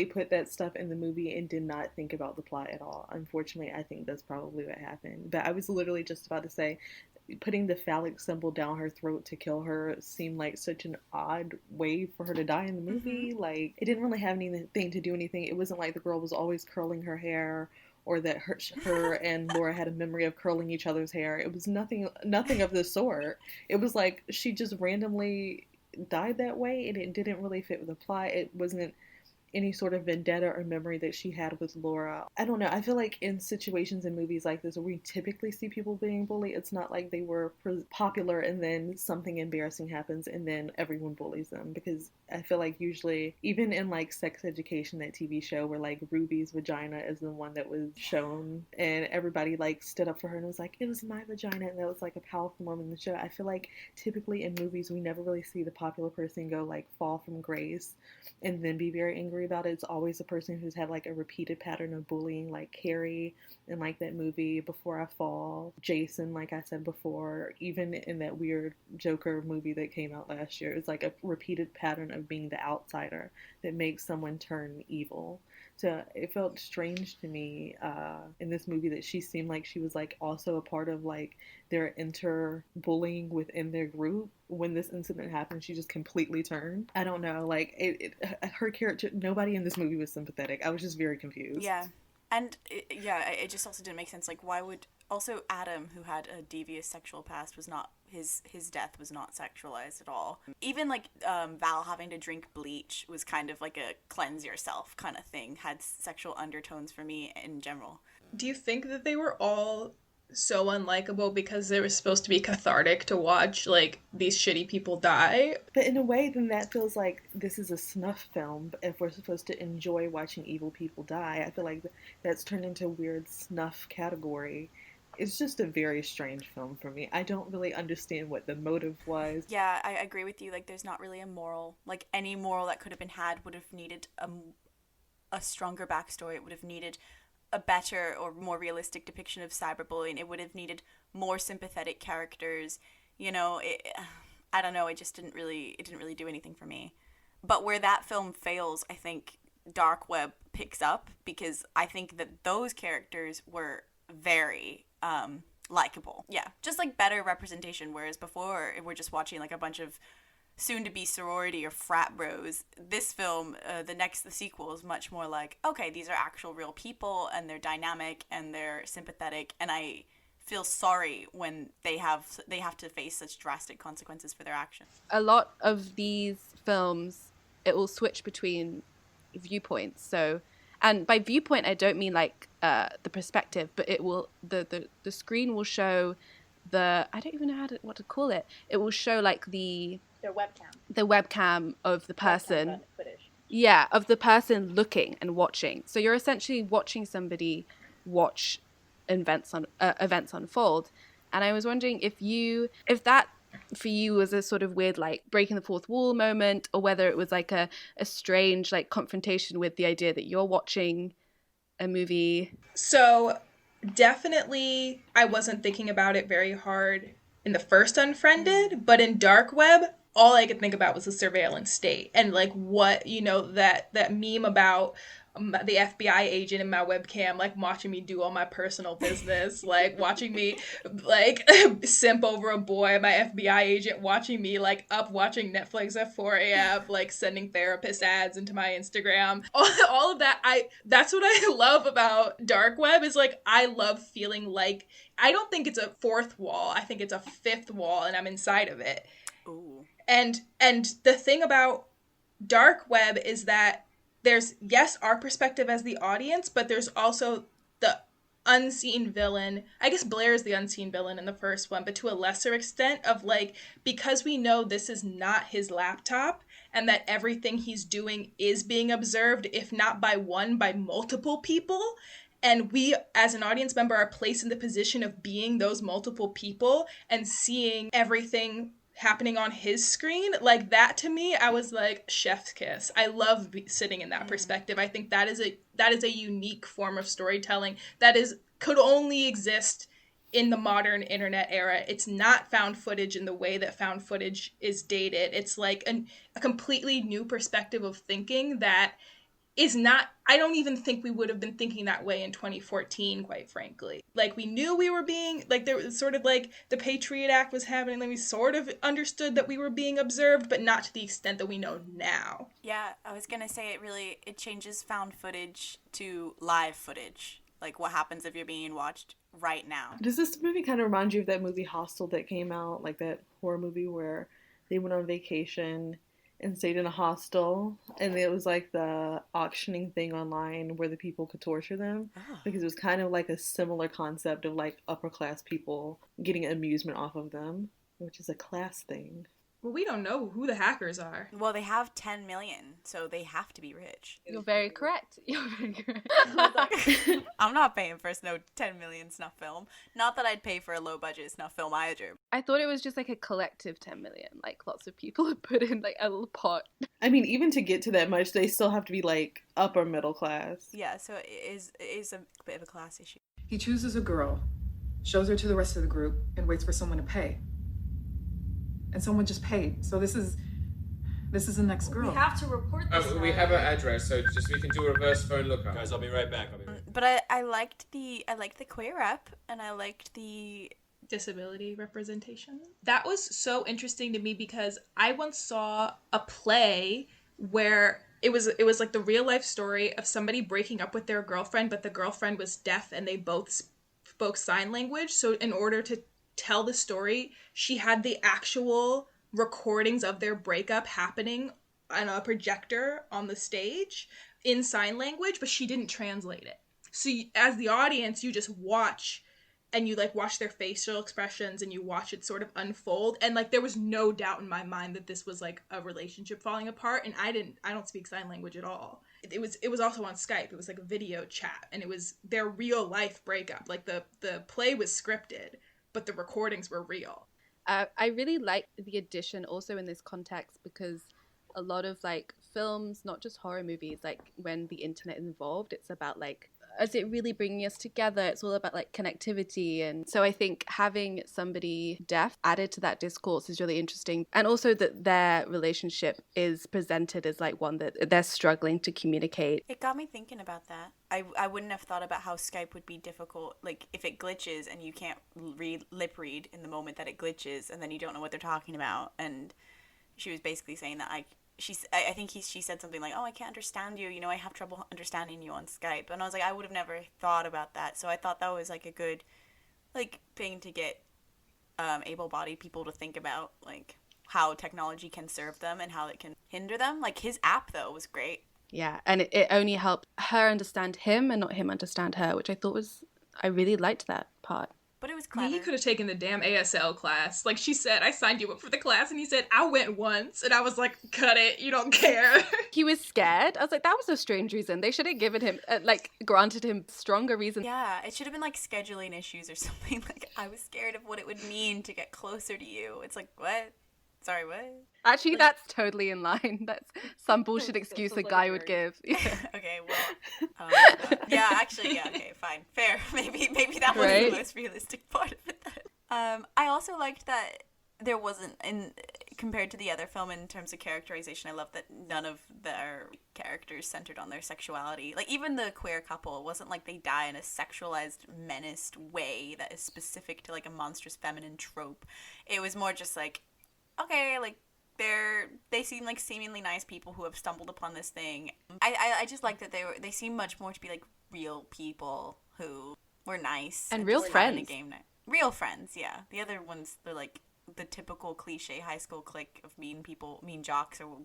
[SPEAKER 3] put that stuff in the movie and did not think about the plot at all. Unfortunately, I think that's probably what happened. But I was literally just about to say, putting the phallic symbol down her throat to kill her seemed like such an odd way for her to die in the movie. Mm-hmm. Like, it didn't really have anything to do anything. It wasn't like the girl was always curling her hair, or that her and Laura had a memory of curling each other's hair. It was nothing of the sort. It was like she just randomly died that way, and it didn't really fit with the plot. It wasn't any sort of vendetta or memory that she had with Laura. I don't know. I feel like in situations in movies like this where we typically see people being bullied, it's not like they were popular and then something embarrassing happens and then everyone bullies them. Because I feel like usually, even in like Sex Education, that TV show where like Ruby's vagina is the one that was shown and everybody like stood up for her and was like, it was my vagina, and that was like a powerful moment in the show. I feel like typically in movies we never really see the popular person go like fall from grace and then be very angry about it. It's always a person who's had like a repeated pattern of bullying, like Carrie in like that movie Before I Fall, Jason, like I said before, even in that weird Joker movie that came out last year. It's like a repeated pattern of being the outsider that makes someone turn evil. So it felt strange to me in this movie that she seemed like she was like also a part of like their inter-bullying within their group. When this incident happened, she just completely turned. I don't know, like her character, nobody in this movie was sympathetic. I was just very confused.
[SPEAKER 1] Yeah. And it just also didn't make sense. Like, why would also Adam, who had a devious sexual past, was not his death was not sexualized at all. Even like Val having to drink bleach was kind of like a cleanse yourself kind of thing. Had sexual undertones for me in general.
[SPEAKER 4] Do you think that they were all so unlikable because they were supposed to be cathartic to watch like these shitty people die?
[SPEAKER 3] But in a way, then that feels like this is a snuff film. If we're supposed to enjoy watching evil people die, I feel like that's turned into a weird snuff category. It's just a very strange film for me. I don't really understand what the motive was.
[SPEAKER 1] Yeah, I agree with you. Like, there's not really a moral. Like, any moral that could have been had would have needed a stronger backstory. It would have needed a better or more realistic depiction of cyberbullying. It would have needed more sympathetic characters. You know, I don't know. It didn't really do anything for me. But where that film fails, I think Dark Web picks up, because I think that those characters were very likable. Yeah, just like better representation. Whereas before, we're just watching like a bunch of soon-to-be sorority or frat bros. This film, the sequel, is much more like, okay, these are actual real people, and they're dynamic, and they're sympathetic, and I feel sorry when they have to face such drastic consequences for their actions.
[SPEAKER 2] A lot of these films, it will switch between viewpoints. So, and by viewpoint, I don't mean like the perspective, but it will the screen will show I don't even know what to call it. It will show like the webcam of the person. Yeah, of the person looking and watching. So you're essentially watching somebody watch events unfold. And I was wondering if that for you was a sort of weird like breaking the fourth wall moment, or whether it was like a strange like confrontation with the idea that you're watching a movie.
[SPEAKER 4] So definitely I wasn't thinking about it very hard in the first Unfriended, but in Dark Web, all I could think about was the surveillance state and like what, you know, that meme about the FBI agent in my webcam, like watching me do all my personal business, like watching me like simp over a boy, my FBI agent watching me like up watching Netflix at 4 a.m., like sending therapist ads into my Instagram. All of that, that's what I love about Dark Web, is like I love feeling like, I don't think it's a fourth wall, I think it's a fifth wall and I'm inside of it.
[SPEAKER 1] Ooh.
[SPEAKER 4] And the thing about Dark Web is that there's, yes, our perspective as the audience, but there's also the unseen villain. I guess Blair is the unseen villain in the first one, but to a lesser extent, of like, because we know this is not his laptop and that everything he's doing is being observed, if not by one, by multiple people. And we, as an audience member, are placed in the position of being those multiple people and seeing everything happening on his screen. Like, that to me, I was like, chef's kiss. I love sitting in that perspective. I think that is a unique form of storytelling that could only exist in the modern internet era. It's not found footage in the way that found footage is dated. It's like a completely new perspective of thinking that is not, I don't even think we would have been thinking that way in 2014, quite frankly. Like, we knew we were being, like, there was sort of like the Patriot Act was happening, and we sort of understood that we were being observed, but not to the extent that we know now.
[SPEAKER 1] Yeah, I was gonna say it changes found footage to live footage. Like, what happens if you're being watched right now?
[SPEAKER 3] Does this movie kind of remind you of that movie Hostel that came out, like that horror movie where they went on vacation and stayed in a hostel, and it was like the auctioning thing online where the people could torture them, because it was kind of like a similar concept of like upper class people getting amusement off of them, which is a class thing.
[SPEAKER 4] Well, we don't know who the hackers are.
[SPEAKER 1] Well, they have 10 million, so they have to be rich.
[SPEAKER 2] You're very correct. You're very correct.
[SPEAKER 1] I'm not paying for no 10 million snuff film. Not that I'd pay for a low budget snuff film either.
[SPEAKER 2] I thought it was just like a collective 10 million. Like lots of people had put in like a little pot.
[SPEAKER 3] I mean, even to get to that much, they still have to be like upper middle class.
[SPEAKER 1] Yeah, so it is a bit of a class issue.
[SPEAKER 8] He chooses a girl, shows her to the rest of the group, and waits for someone to pay. And someone just paid. So this is the next girl.
[SPEAKER 7] We have to report this.
[SPEAKER 9] We have her address, so we can do a reverse phone lookup.
[SPEAKER 10] Guys, I'll be right back.
[SPEAKER 1] But I liked the queer rep, and I liked the
[SPEAKER 4] disability representation. That was so interesting to me because I once saw a play where it was like the real life story of somebody breaking up with their girlfriend, but the girlfriend was deaf and they both spoke sign language. So in order to tell the story, she had the actual recordings of their breakup happening on a projector on the stage in sign language, but she didn't translate it. So as the audience, you just watch, and you like watch their facial expressions, and you watch it sort of unfold. And like there was no doubt in my mind that this was like a relationship falling apart. And I don't speak sign language at all. It was also on Skype. It was like a video chat, and it was their real life breakup. Like the play was scripted, but the recordings were real.
[SPEAKER 2] I really like the addition also in this context, because a lot of like films, not just horror movies, like when the internet is involved, it's about like, is it really bringing us together? It's all about like connectivity. And so I think having somebody deaf added to that discourse is really interesting. And also that their relationship is presented as like one that they're struggling to communicate.
[SPEAKER 1] It got me thinking about that. I wouldn't have thought about how Skype would be difficult. Like if it glitches and you can't lip read in the moment that it glitches, and then you don't know what they're talking about. And she was basically saying that she said something like, oh, I can't understand you. You know, I have trouble understanding you on Skype. And I was like, I would have never thought about that. So I thought that was like a good like thing to get able-bodied people to think about, like how technology can serve them and how it can hinder them. Like his app though was great.
[SPEAKER 2] Yeah, and it only helped her understand him and not him understand her, which I really liked that part.
[SPEAKER 1] But it was clever.
[SPEAKER 4] He could have taken the damn ASL class. Like she said, I signed you up for the class, and he said, I went once. And I was like, cut it, you don't care.
[SPEAKER 2] He was scared. I was like, that was a strange reason. They should have given him, granted him stronger reason.
[SPEAKER 1] Yeah, it should have been like scheduling issues or something. Like, I was scared of what it would mean to get closer to you. It's like, what? Sorry, what?
[SPEAKER 2] Actually, that's totally in line. That's some bullshit excuse a guy would give. Yeah.
[SPEAKER 1] Okay, well, yeah, actually, yeah, okay, fine, fair. Maybe that was the most realistic part of it. Then. I also liked that there wasn't, compared to the other film in terms of characterization, I love that none of their characters centered on their sexuality. Like, even the queer couple, it wasn't like they die in a sexualized, menaced way that is specific to, like, a monstrous feminine trope. It was more just like, okay, like, they seem like seemingly nice people who have stumbled upon this thing. I just like that they seem much more to be like real people who were nice
[SPEAKER 2] and real friends.
[SPEAKER 1] A game night. Real friends, yeah. The other ones, they're like the typical cliche high school clique of mean people, mean jocks or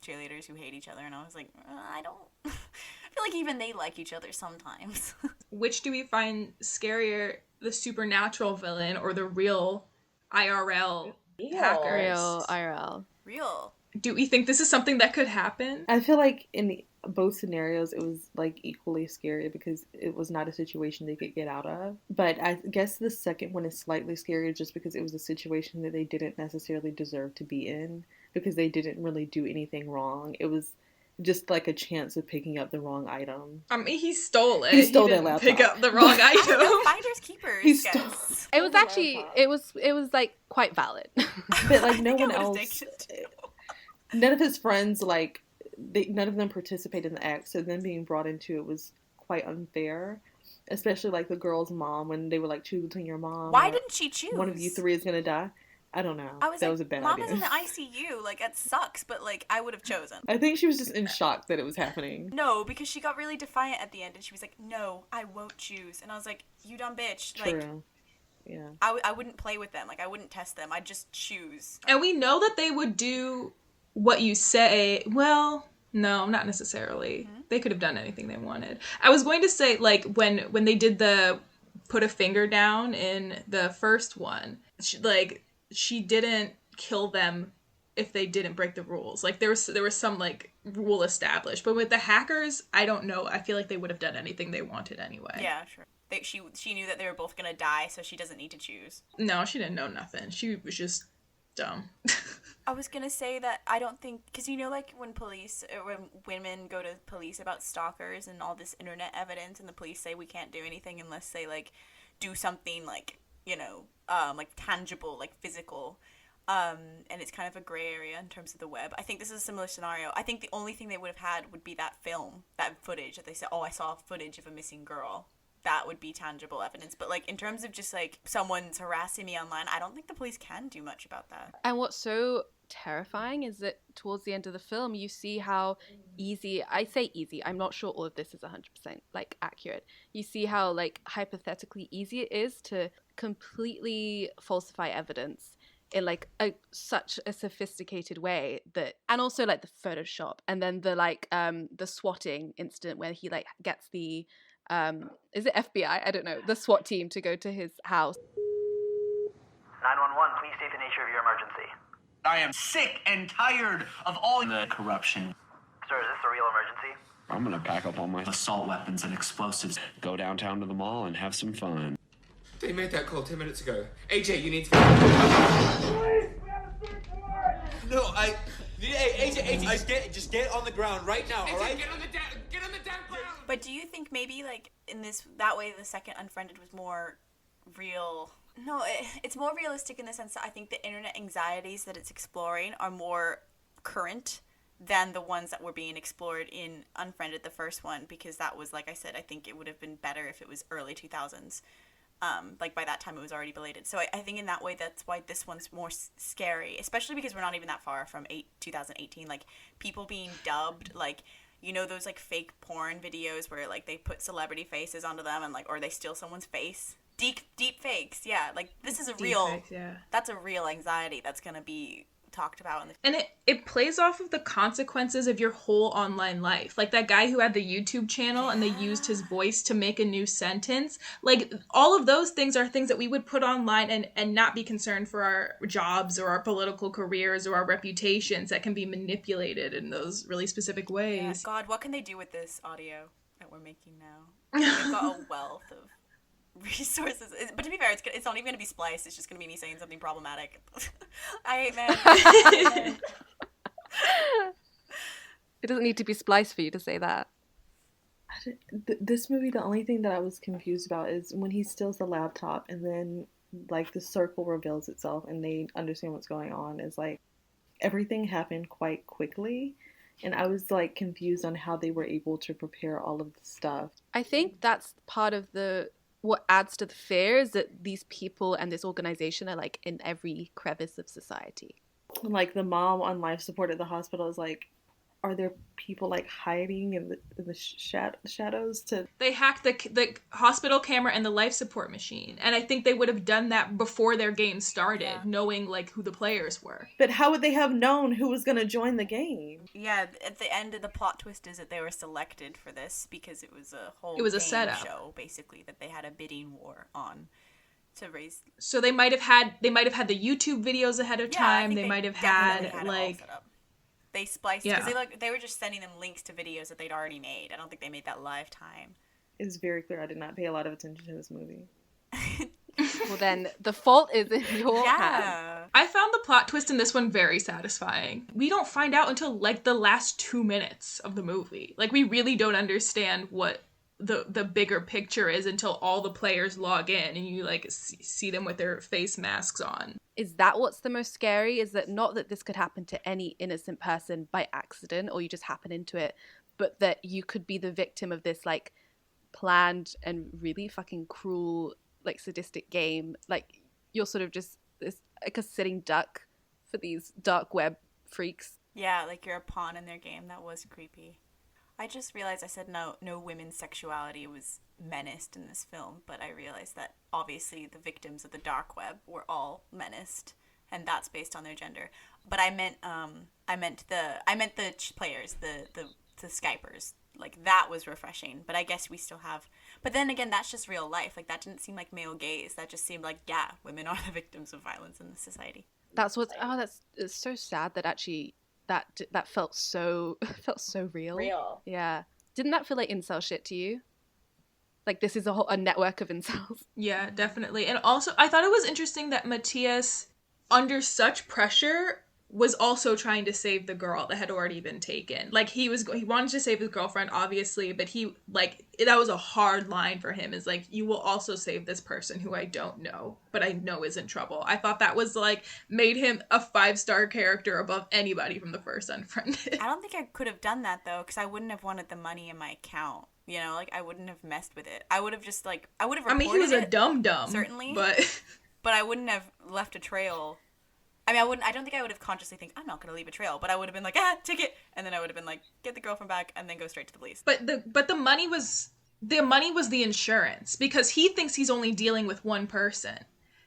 [SPEAKER 1] cheerleaders who hate each other. And I was like, I don't. I feel like even they like each other sometimes.
[SPEAKER 4] Which do we find scarier, the supernatural villain or the real IRL hackers?
[SPEAKER 2] Real IRL.
[SPEAKER 1] Real.
[SPEAKER 4] Do we think this is something that could happen?
[SPEAKER 3] I feel like in both scenarios it was like equally scary because it was not a situation they could get out of. But I guess the second one is slightly scarier just because it was a situation that they didn't necessarily deserve to be in because they didn't really do anything wrong. It was just like a chance of picking up the wrong item.
[SPEAKER 4] I mean, he stole it.
[SPEAKER 3] He stole
[SPEAKER 4] didn't
[SPEAKER 3] that laptop.
[SPEAKER 4] pick up the wrong item.
[SPEAKER 1] Finders keepers.
[SPEAKER 3] He stole.
[SPEAKER 2] It was actually it was like quite valid.
[SPEAKER 3] But like no one else. None of his friends none of them participated in the act, so them being brought into it was quite unfair. Especially like the girl's mom when they were like, choose between your mom.
[SPEAKER 1] Why didn't she choose?
[SPEAKER 3] One of you three is gonna die. I don't know. That was a bad
[SPEAKER 1] Mom
[SPEAKER 3] idea.
[SPEAKER 1] is in the ICU. Like, it sucks, but, like, I would have chosen.
[SPEAKER 3] I think she was just in shock that it was happening.
[SPEAKER 1] No, because she got really defiant at the end, and she was like, no, I won't choose. And I was like, you dumb bitch.
[SPEAKER 3] True.
[SPEAKER 1] Like,
[SPEAKER 3] yeah.
[SPEAKER 1] I wouldn't play with them. Like, I wouldn't test them. I'd just choose.
[SPEAKER 4] And we know that they would do what you say. Well, no, not necessarily. They could have done anything they wanted. I was going to say, like, when they did the put a finger down in the first one, she didn't kill them if they didn't break the rules. Like, there was some like rule established. But with the hackers, I don't know. I feel like they would have done anything they wanted anyway.
[SPEAKER 1] Yeah, sure. She knew that they were both gonna die, so she doesn't need to choose.
[SPEAKER 4] No, she didn't know nothing. She was just dumb.
[SPEAKER 1] I was gonna say that I don't think, because you know, like when women go to police about stalkers and all this internet evidence, and the police say we can't do anything unless they like do something like, you know, like tangible, like physical, and it's kind of a gray area in terms of the web. I think this is a similar scenario. I think the only thing they would have had would be that film, that footage that they said, oh, I saw footage of a missing girl. That would be tangible evidence. But like in terms of just like someone's harassing me online, I don't think the police can do much about that.
[SPEAKER 2] And what's so terrifying is that towards the end of the film, you see how easy, I say easy, I'm not sure all of this is 100% like accurate. You see how like hypothetically easy it is to completely falsify evidence in like such a sophisticated way, that, and also like the Photoshop, and then the like the swatting incident where he like gets the is it FBI? I don't know, the SWAT team to go to his house.
[SPEAKER 10] 911, please state the nature of your emergency.
[SPEAKER 11] I am sick and tired of all the corruption.
[SPEAKER 10] Sir, is this a real emergency?
[SPEAKER 12] I'm gonna pack up all my assault weapons and explosives, go downtown to the mall and have some fun.
[SPEAKER 9] They made that call 10 minutes ago. AJ, you need to...
[SPEAKER 13] No, Hey, AJ, just get on the ground right now,
[SPEAKER 9] AJ,
[SPEAKER 13] alright?
[SPEAKER 9] get on the damn ground!
[SPEAKER 1] But do you think maybe like in that way the second Unfriended was more real? No, it's more realistic in the sense that I think the internet anxieties that it's exploring are more current than the ones that were being explored in Unfriended, the first one, because that was, like I said, I think it would have been better if it was early 2000s. Like by that time it was already belated. So I think in that way that's why this one's more scary, especially because we're not even that far from 2018. Like people being dubbed, like, you know, those like fake porn videos where like they put celebrity faces onto them and like, or they steal someone's face. Deep fakes, yeah. Like this is a real,
[SPEAKER 4] fakes, yeah.
[SPEAKER 1] That's a real anxiety that's gonna be talked about
[SPEAKER 4] and it plays off of the consequences of your whole online life. Like that guy who had the YouTube channel and they used his voice to make a new sentence. Like all of those things are things that we would put online and not be concerned for our jobs or our political careers or our reputations that can be manipulated in those really specific ways.
[SPEAKER 1] Yeah, God, what can they do with this audio that we're making now? They've got a wealth of resources, but to be fair, it's not even going to be spliced. It's just going to be me saying something problematic. I hate men.
[SPEAKER 2] It doesn't need to be spliced for you to say that.
[SPEAKER 3] This movie, the only thing that I was confused about is when he steals the laptop and then like the circle reveals itself and they understand what's going on. Is like everything happened quite quickly, and I was like confused on how they were able to prepare all of the stuff.
[SPEAKER 2] I think that's part of what adds to the fear is that these people and this organization are like in every crevice of society.
[SPEAKER 3] Like the mom on life support at the hospital is like, are there people like hiding in the shadows to...
[SPEAKER 4] They hacked the hospital camera and the life support machine. And I think they would have done that before their game started, knowing like who the players were.
[SPEAKER 3] But how would they have known who was going to join the game?
[SPEAKER 1] Yeah, at the end of the plot twist is that they were selected for this because it was a whole
[SPEAKER 4] a
[SPEAKER 1] game
[SPEAKER 4] setup
[SPEAKER 1] show, basically, that they had a bidding war on to raise...
[SPEAKER 4] So they might have had the YouTube videos ahead of time. They might have had like...
[SPEAKER 1] They spliced, because they were just sending them links to videos that they'd already made. I don't think they made that live time.
[SPEAKER 3] It's very clear I did not pay a lot of attention to this movie.
[SPEAKER 2] Well, then the fault is in your hands.
[SPEAKER 4] I found the plot twist in this one very satisfying. We don't find out until like the last 2 minutes of the movie. Like we really don't understand what the bigger picture is until all the players log in and you like see them with their face masks on.
[SPEAKER 2] Is that what's the most scary? Is that not that this could happen to any innocent person by accident or you just happen into it, but that you could be the victim of this like planned and really fucking cruel, like sadistic game. Like you're sort of just this like a sitting duck for these dark web freaks.
[SPEAKER 1] Yeah, like you're a pawn in their game. That was creepy. I just realized I said no women's sexuality was menaced in this film, but I realized that obviously the victims of the dark web were all menaced and that's based on their gender. But I meant the players, the Skypers. Like, that was refreshing. But I guess we still have. But then again, that's just real life. Like, that didn't seem like male gaze. That just seemed like, yeah, women are the victims of violence in the society.
[SPEAKER 2] That's it's so sad that actually that felt so real. Yeah. Didn't that feel like incel shit to you? Like, this is a network of incels.
[SPEAKER 4] Yeah, definitely. And also, I thought it was interesting that Matthias, under such pressure, was also trying to save the girl that had already been taken. Like, he wanted to save his girlfriend, obviously, but that was a hard line for him, is like, you will also save this person who I don't know, but I know is in trouble. I thought that was, like, made him a 5-star character above anybody from the first Unfriended.
[SPEAKER 1] I don't think I could have done that, though, because I wouldn't have wanted the money in my account. You know, like, I wouldn't have messed with it. I would have just, like, I would have reported it.
[SPEAKER 4] I mean, he was a dum-dum.
[SPEAKER 1] Certainly.
[SPEAKER 4] But
[SPEAKER 1] I wouldn't have left a trail. I mean, I don't think I would have consciously think, I'm not going to leave a trail. But I would have been like, ticket. And then I would have been like, get the girlfriend back and then go straight to the police.
[SPEAKER 4] But the money was the insurance, because he thinks he's only dealing with one person.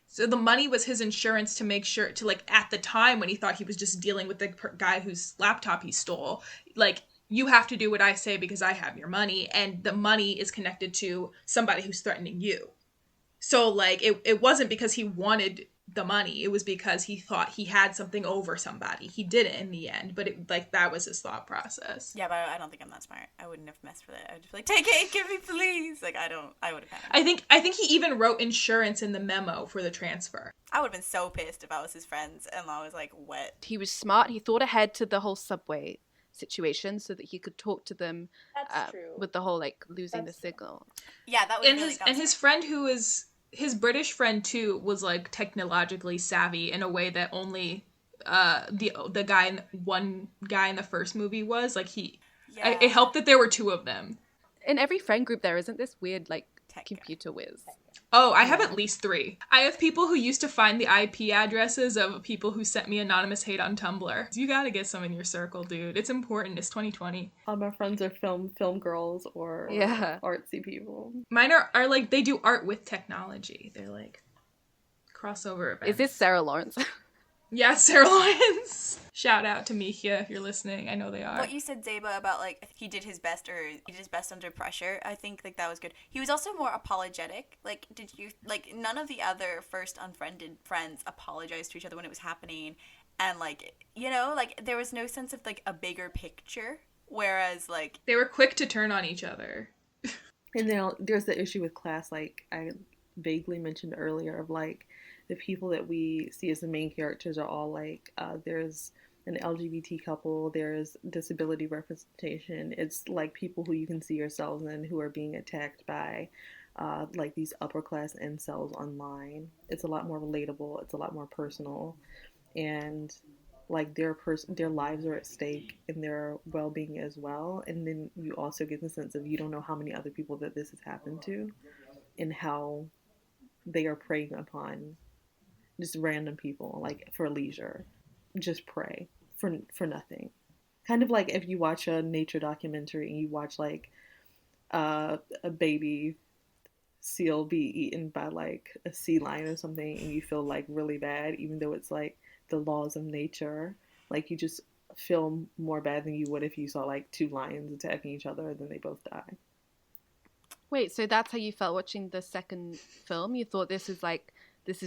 [SPEAKER 4] So the money was his insurance to make sure to, like, at the time when he thought he was just dealing with the guy whose laptop he stole, like, you have to do what I say because I have your money, and the money is connected to somebody who's threatening you. So, like, it wasn't because he wanted the money. It was because he thought he had something over somebody. He did it in the end, but that was his thought process.
[SPEAKER 1] Yeah, but I don't think I'm that smart. I wouldn't have messed with it. I would just be like, take it, give me, please. Like, I would have had it.
[SPEAKER 4] I think he even wrote insurance in the memo for the transfer.
[SPEAKER 1] I would have been so pissed if I was his friends and I was like, what?
[SPEAKER 2] He was smart. He thought ahead to the whole subway situation so that he could talk to them.
[SPEAKER 7] That's true.
[SPEAKER 2] With the whole, like, losing the signal.
[SPEAKER 1] Yeah, that was
[SPEAKER 4] and his friend, who is his British friend too, was, like, technologically savvy in a way that only the one guy in the first movie was. Like, it helped that there were two of them.
[SPEAKER 2] In every friend group there isn't this weird, like, computer whiz.
[SPEAKER 4] Oh, I have at least 3. I have people who used to find the IP addresses of people who sent me anonymous hate on Tumblr. You gotta get some in your circle, dude. It's important. It's 2020.
[SPEAKER 3] All my friends are film girls or artsy people.
[SPEAKER 4] Mine are like, they do art with technology. They're like crossover events.
[SPEAKER 2] Is this Sarah Lawrence?
[SPEAKER 4] Yeah, Sarah Lawrence. Shout out to Mika if you're listening. I know they are.
[SPEAKER 1] What you said, Zeba, about, like, he did his best under pressure, I think, like, that was good. He was also more apologetic. Like, none of the other first Unfriended friends apologized to each other when it was happening. And, like, you know, like, there was no sense of, like, a bigger picture. Whereas, like,
[SPEAKER 4] they were quick to turn on each other.
[SPEAKER 3] And then there's the issue with class, like I vaguely mentioned earlier, of, like, the people that we see as the main characters are all, like, there's an LGBT couple, there's disability representation. It's, like, people who you can see yourselves in who are being attacked by, like, these upper class incels online. It's a lot more relatable. It's a lot more personal. And, like, their lives are at stake and their well-being as well. And then you also get the sense of, you don't know how many other people that this has happened to and how they are preying upon just random people, like, for leisure. Just prey for nothing. Kind of like if you watch a nature documentary and you watch, like, a baby seal be eaten by, like, a sea lion or something, and you feel, like, really bad, even though it's, like, the laws of nature. Like, you just feel more bad than you would if you saw, like, 2 lions attacking each other and then they both die.
[SPEAKER 2] Wait, so that's how you felt watching the second film? You thought this is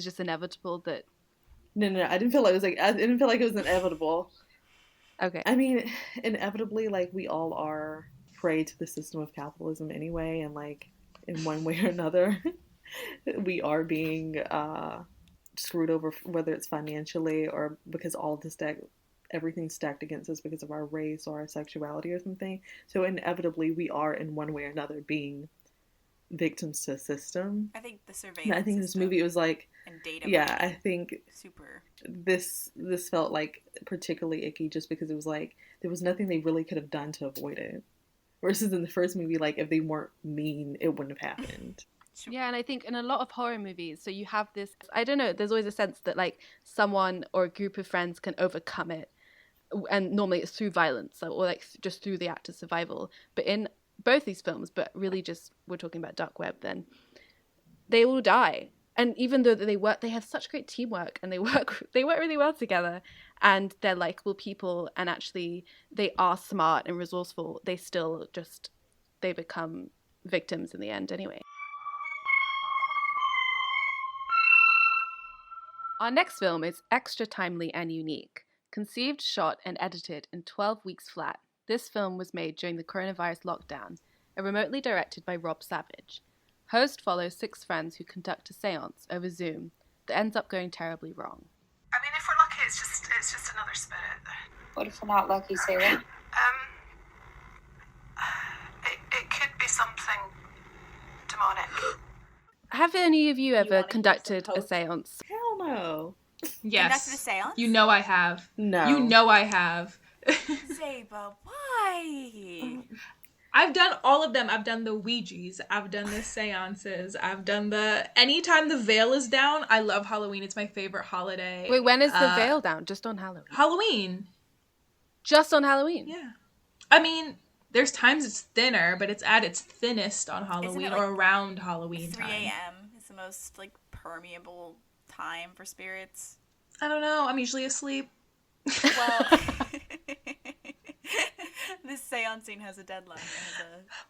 [SPEAKER 2] just inevitable that...
[SPEAKER 3] No, I didn't feel like it was inevitable.
[SPEAKER 2] Okay.
[SPEAKER 3] I mean, inevitably, like, we all are prey to the system of capitalism anyway, and, like, in one way or another, we are being screwed over, whether it's financially or because everything's stacked against us because of our race or our sexuality or something. So inevitably, we are in one way or another being victims to a system.
[SPEAKER 1] I think the surveillance.
[SPEAKER 3] I think this movie was like,
[SPEAKER 1] and data.
[SPEAKER 3] Yeah, I think
[SPEAKER 1] super.
[SPEAKER 3] This felt like particularly icky just because it was like there was nothing they really could have done to avoid it. Versus in the first movie, like, if they weren't mean, it wouldn't have happened.
[SPEAKER 2] Yeah, and I think in a lot of horror movies, so you have this, I don't know, there's always a sense that, like, someone or a group of friends can overcome it, and normally it's through violence or, like, just through the act of survival. But in both these films, but really just we're talking about Dark Web, then they all die, And even though they have such great teamwork and they work really well together, and they're likable people, and actually they are smart and resourceful, they become victims in the end anyway. Our next film is extra timely and unique. Conceived, shot, and edited in 12 weeks flat, this film was made during the coronavirus lockdown and remotely directed by Rob Savage. Host follows 6 friends who conduct a seance over Zoom that ends up going terribly wrong.
[SPEAKER 14] I mean, if we're lucky, it's just another spirit.
[SPEAKER 15] What if we're not lucky, Sarah?
[SPEAKER 14] It could be something demonic.
[SPEAKER 2] Have any of you ever conducted a seance?
[SPEAKER 3] Hell no.
[SPEAKER 4] Yes.
[SPEAKER 1] Conducted a seance?
[SPEAKER 4] You know I have.
[SPEAKER 3] No.
[SPEAKER 4] You know I have.
[SPEAKER 1] Zeba, why?
[SPEAKER 4] I've done all of them. I've done the Ouijas. I've done the seances. I've done anytime the veil is down. I love Halloween. It's my favorite holiday.
[SPEAKER 2] Wait, when is the veil down? Just on Halloween?
[SPEAKER 4] Halloween.
[SPEAKER 2] Just on Halloween?
[SPEAKER 4] Yeah. I mean, there's times it's thinner, but it's at its thinnest on Halloween or around Halloween
[SPEAKER 1] 3
[SPEAKER 4] time.
[SPEAKER 1] 3 a.m. is the most, permeable time for spirits.
[SPEAKER 4] I don't know. I'm usually asleep.
[SPEAKER 1] Well, this seance scene has a deadline.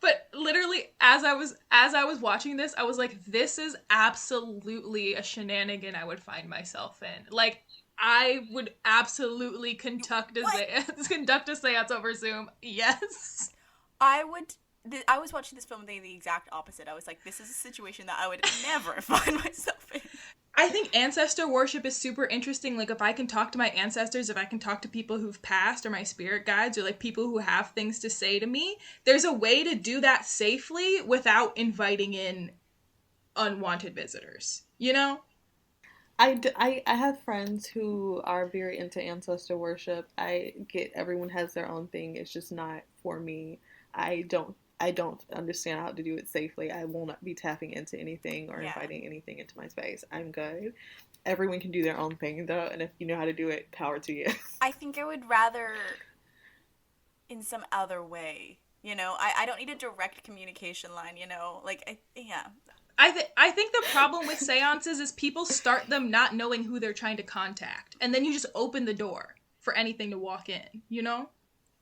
[SPEAKER 4] But literally, as I was watching this, I was like, this is absolutely a shenanigan I would find myself in. Like, I would absolutely conduct a seance over Zoom. Yes.
[SPEAKER 1] I was watching this film thinking the exact opposite. I was like, this is a situation that I would never find myself in.
[SPEAKER 4] I think ancestor worship is super interesting. Like, if I can talk to my ancestors, if I can talk to people who've passed, or my spirit guides, or people who have things to say to me, there's a way to do that safely without inviting in unwanted visitors, you know?
[SPEAKER 3] I have friends who are very into ancestor worship. I get everyone has their own thing. It's just not for me. I don't understand how to do it safely. I will not be tapping into anything or inviting anything into my space. I'm good. Everyone can do their own thing though, and if you know how to do it, power to you.
[SPEAKER 1] I think I would rather in some other way, I don't need a direct communication line,
[SPEAKER 4] I think the problem with seances is people start them not knowing who they're trying to contact, and then you just open the door for anything to walk in,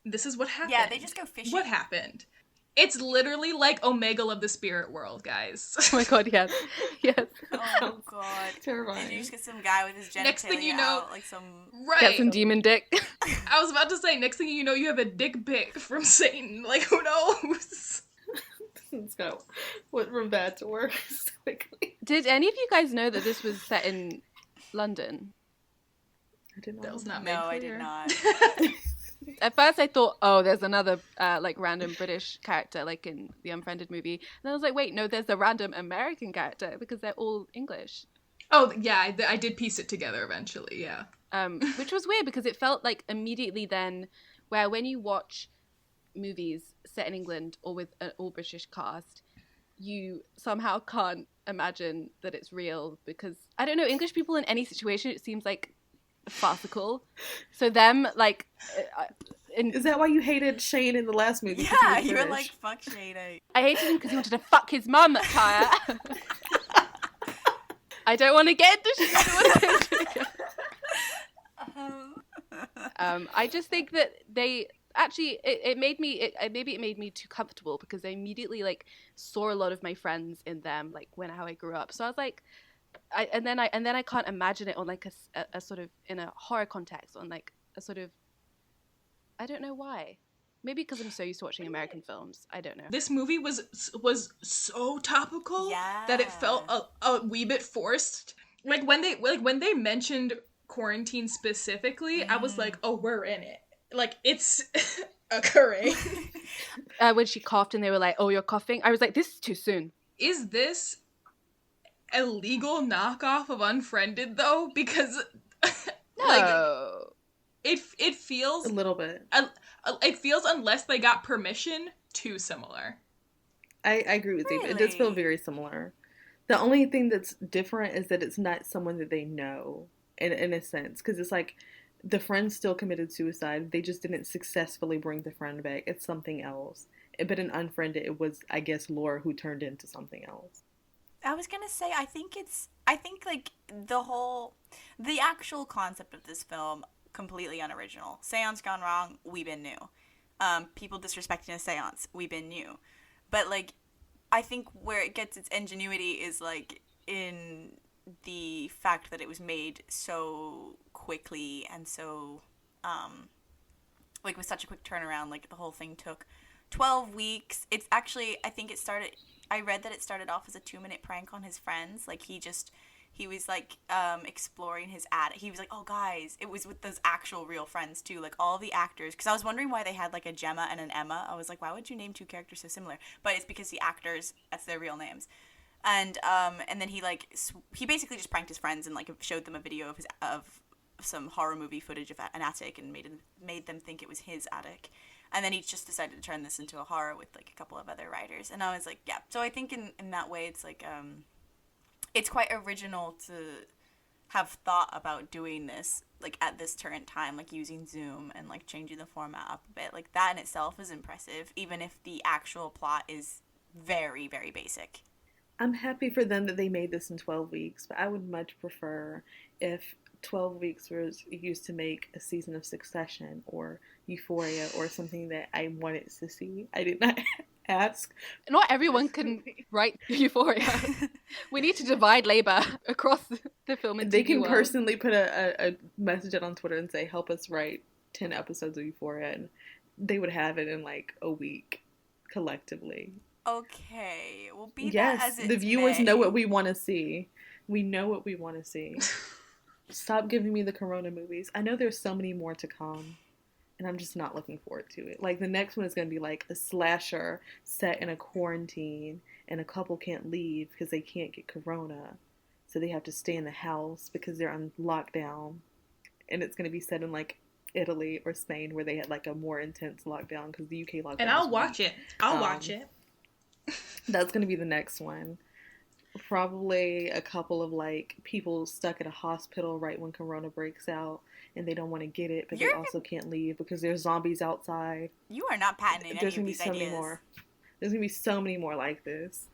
[SPEAKER 4] This is what happened.
[SPEAKER 1] Yeah, they just go fishing.
[SPEAKER 4] What happened? It's literally like Omegle of the spirit world, guys.
[SPEAKER 2] Oh my god, yes. Yes.
[SPEAKER 1] Oh god.
[SPEAKER 3] Terrifying.
[SPEAKER 1] Did you just get some guy with his genitalia
[SPEAKER 4] Next thing you know,
[SPEAKER 1] out, some...
[SPEAKER 4] Right.
[SPEAKER 2] Get some demon dick.
[SPEAKER 4] I was about to say, next thing you know, you have a dick pic from Satan. Like, who knows?
[SPEAKER 3] Let's go. Went from bad to worse quickly.
[SPEAKER 2] Did any of you guys know that this was set in London?
[SPEAKER 3] I did not.
[SPEAKER 4] That was not made clear.
[SPEAKER 1] I did not.
[SPEAKER 2] At first I thought, oh, there's another random British character like in the Unfriended movie. And then I was like, wait, no, there's a random American character because they're all English.
[SPEAKER 4] Oh, yeah, I did piece it together eventually, yeah.
[SPEAKER 2] Which was weird because it felt like immediately then, where when you watch movies set in England or with an all British cast, you somehow can't imagine that it's real because, I don't know, English people in any situation, it seems like farcical. So them, like...
[SPEAKER 3] Is that why you hated Shane in the last movie?
[SPEAKER 1] Yeah, you were like, fuck Shane.
[SPEAKER 2] I hated him because he wanted to fuck his mum, Tyia. I don't want to get into shit. I just think that they... Actually, it made me... maybe it made me too comfortable because I immediately, saw a lot of my friends in them, how I grew up. So I was like... And then I can't imagine it on a sort of in a horror context, on a sort of, I don't know why. Maybe because I'm so used to watching American films. I don't know.
[SPEAKER 4] This movie was so topical that it felt a wee bit forced. When they mentioned quarantine specifically, I was like, oh, we're in it. It's occurring.
[SPEAKER 2] When she coughed and they were like, oh, you're coughing. I was like, this is too soon.
[SPEAKER 4] Is this a legal knockoff of Unfriended though? Because
[SPEAKER 2] no.
[SPEAKER 4] It feels
[SPEAKER 3] a little bit.
[SPEAKER 4] It feels, unless they got permission, too similar.
[SPEAKER 3] I agree with you. It does feel very similar. The only thing that's different is that it's not someone that they know, in a sense, because it's like the friend still committed suicide. They just didn't successfully bring the friend back. It's something else. But in Unfriended, it was, I guess, Laura who turned into something else.
[SPEAKER 1] I was gonna say, I think like the actual concept of this film, completely unoriginal. Seance gone wrong, Weebin knew. People disrespecting a seance, Weebin knew. But like, I think where it gets its ingenuity is like in the fact that it was made so quickly and so, like with such a quick turnaround. Like the whole thing took 12 weeks. It's actually, I read that it started off as a 2-minute prank on his friends. Like he was like exploring his attic. He was like, oh guys, it was with those actual real friends too, like all the actors, because I was wondering why they had like a Gemma and an Emma. I was like, why would you name two characters so similar? But it's because the actors, that's their real names. And then he basically just pranked his friends and like showed them a video of some horror movie footage of an attic and made them think it was his attic. And then he just decided to turn this into a horror with like a couple of other writers. And I was like, yeah. So I think in that way, it's like, it's quite original to have thought about doing this, like at this current time, like using Zoom and like changing the format up a bit. Like that in itself is impressive, even if the actual plot is very, very basic.
[SPEAKER 3] I'm happy for them that they made this in 12 weeks, but I would much prefer if 12 weeks was used to make a season of Succession or Euphoria or something that I wanted to see. I did not ask.
[SPEAKER 2] Not everyone can write Euphoria. We need to divide labor across the film and
[SPEAKER 3] They
[SPEAKER 2] TV
[SPEAKER 3] can
[SPEAKER 2] world.
[SPEAKER 3] personally put a message out on Twitter and say, help us write 10 episodes of Euphoria, and they would have it in like a week collectively.
[SPEAKER 1] Okay, well, be
[SPEAKER 3] yes,
[SPEAKER 1] that as it
[SPEAKER 3] the viewers
[SPEAKER 1] may.
[SPEAKER 3] know what we want to see. We know what we want to see. Stop giving me the Corona movies. I know there's so many more to come, and I'm just not looking forward to it. Like, the next one is going to be like a slasher set in a quarantine, and a couple can't leave because they can't get Corona, so they have to stay in the house because they're on lockdown. And it's going to be set in like Italy or Spain, where they had like a more intense lockdown because the UK lockdown.
[SPEAKER 4] And I'll watch it. I'll watch it.
[SPEAKER 3] That's going to be the next one. Probably a couple of like people stuck at a hospital right when Corona breaks out and they don't want to get it, but they also can't leave because there's zombies outside.
[SPEAKER 1] You are not patenting any of these
[SPEAKER 3] so
[SPEAKER 1] ideas.
[SPEAKER 3] Many more. There's going to be so many more like this.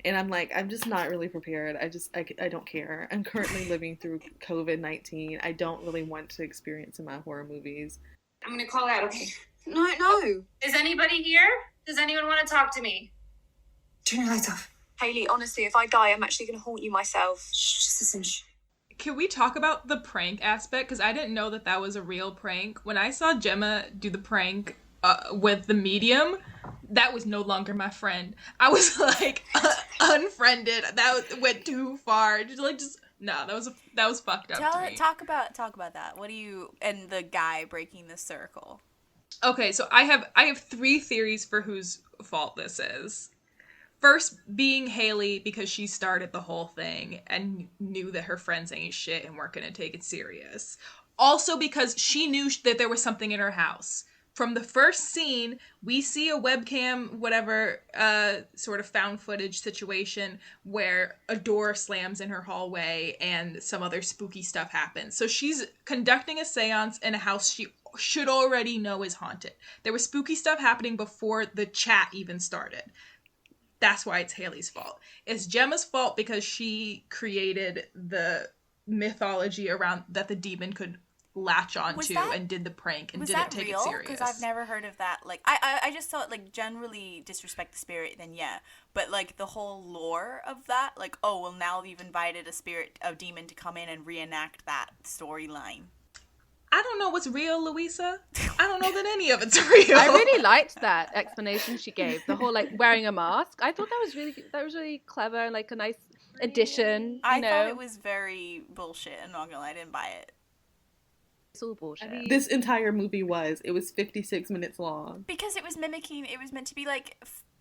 [SPEAKER 3] And I'm like, I'm just not really prepared. I don't care. I'm currently living through COVID-19. I don't really want to experience in my horror movies.
[SPEAKER 15] I'm gonna call out, okay? No. Is anybody here? Does anyone want to talk to me?
[SPEAKER 14] Turn your lights off. Hayley, honestly, if I die, I'm actually going to haunt you myself.
[SPEAKER 15] Just listen.
[SPEAKER 4] Can we talk about the prank aspect? Because I didn't know that was a real prank. When I saw Gemma do the prank with the medium, that was no longer my friend. I was like, unfriended. Went too far. No, that was fucked up to me.
[SPEAKER 1] Talk about that. What do you, and the guy breaking the circle?
[SPEAKER 4] Okay, so I have 3 theories for whose fault this is. First being Hayley, because she started the whole thing and knew that her friends ain't shit and weren't going to take it serious. Also because she knew that there was something in her house. From the first scene, we see a webcam, whatever, sort of found footage situation where a door slams in her hallway and some other spooky stuff happens. So she's conducting a seance in a house she should already know is haunted. There was spooky stuff happening before the chat even started. That's why it's Hayley's fault. It's Gemma's fault because she created the mythology around that the demon could latch onto and did the prank and didn't take it serious.
[SPEAKER 1] Because I've never heard of that. Like, I just thought, like, generally disrespect the spirit, then yeah. But, like, the whole lore of that, like, oh, well, now you've invited a demon to come in and reenact that storyline.
[SPEAKER 4] I don't know what's real, Louisa. I don't know that any of it's real.
[SPEAKER 2] I really liked that explanation she gave. The whole like wearing a mask. I thought that was really clever and like a nice addition.
[SPEAKER 1] I thought it was very bullshit. I'm not gonna lie, I didn't buy it.
[SPEAKER 2] It's all bullshit.
[SPEAKER 3] I mean, this entire movie was 56 minutes long.
[SPEAKER 1] Because it was meant to be like,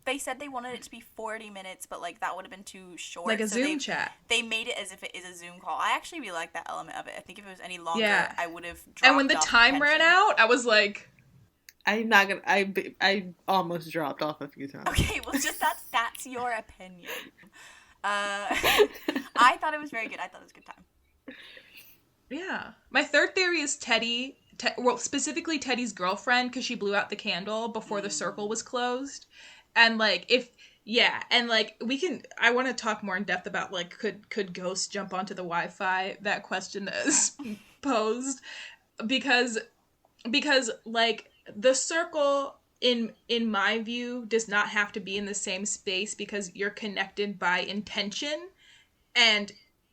[SPEAKER 1] they said they wanted it to be 40 minutes, but like that would have been too short.
[SPEAKER 4] Like a Zoom chat.
[SPEAKER 1] They made it as if it is a Zoom call. I actually really like that element of it. I think if it was any longer, I would have dropped
[SPEAKER 4] And when the time ran out, I was like,
[SPEAKER 3] I'm not gonna. I almost dropped off a few times.
[SPEAKER 1] Okay, well, just that's your opinion. I thought it was very good. I thought it was a good time.
[SPEAKER 4] Yeah. My third theory is Teddy. Well, specifically Teddy's girlfriend, because she blew out the candle before the circle was closed. And, like, if Yeah, and like I want to talk more in depth about like could ghosts jump onto the Wi-Fi? That question is posed because like the circle in my view does not have to be in the same space because you're connected by intention. And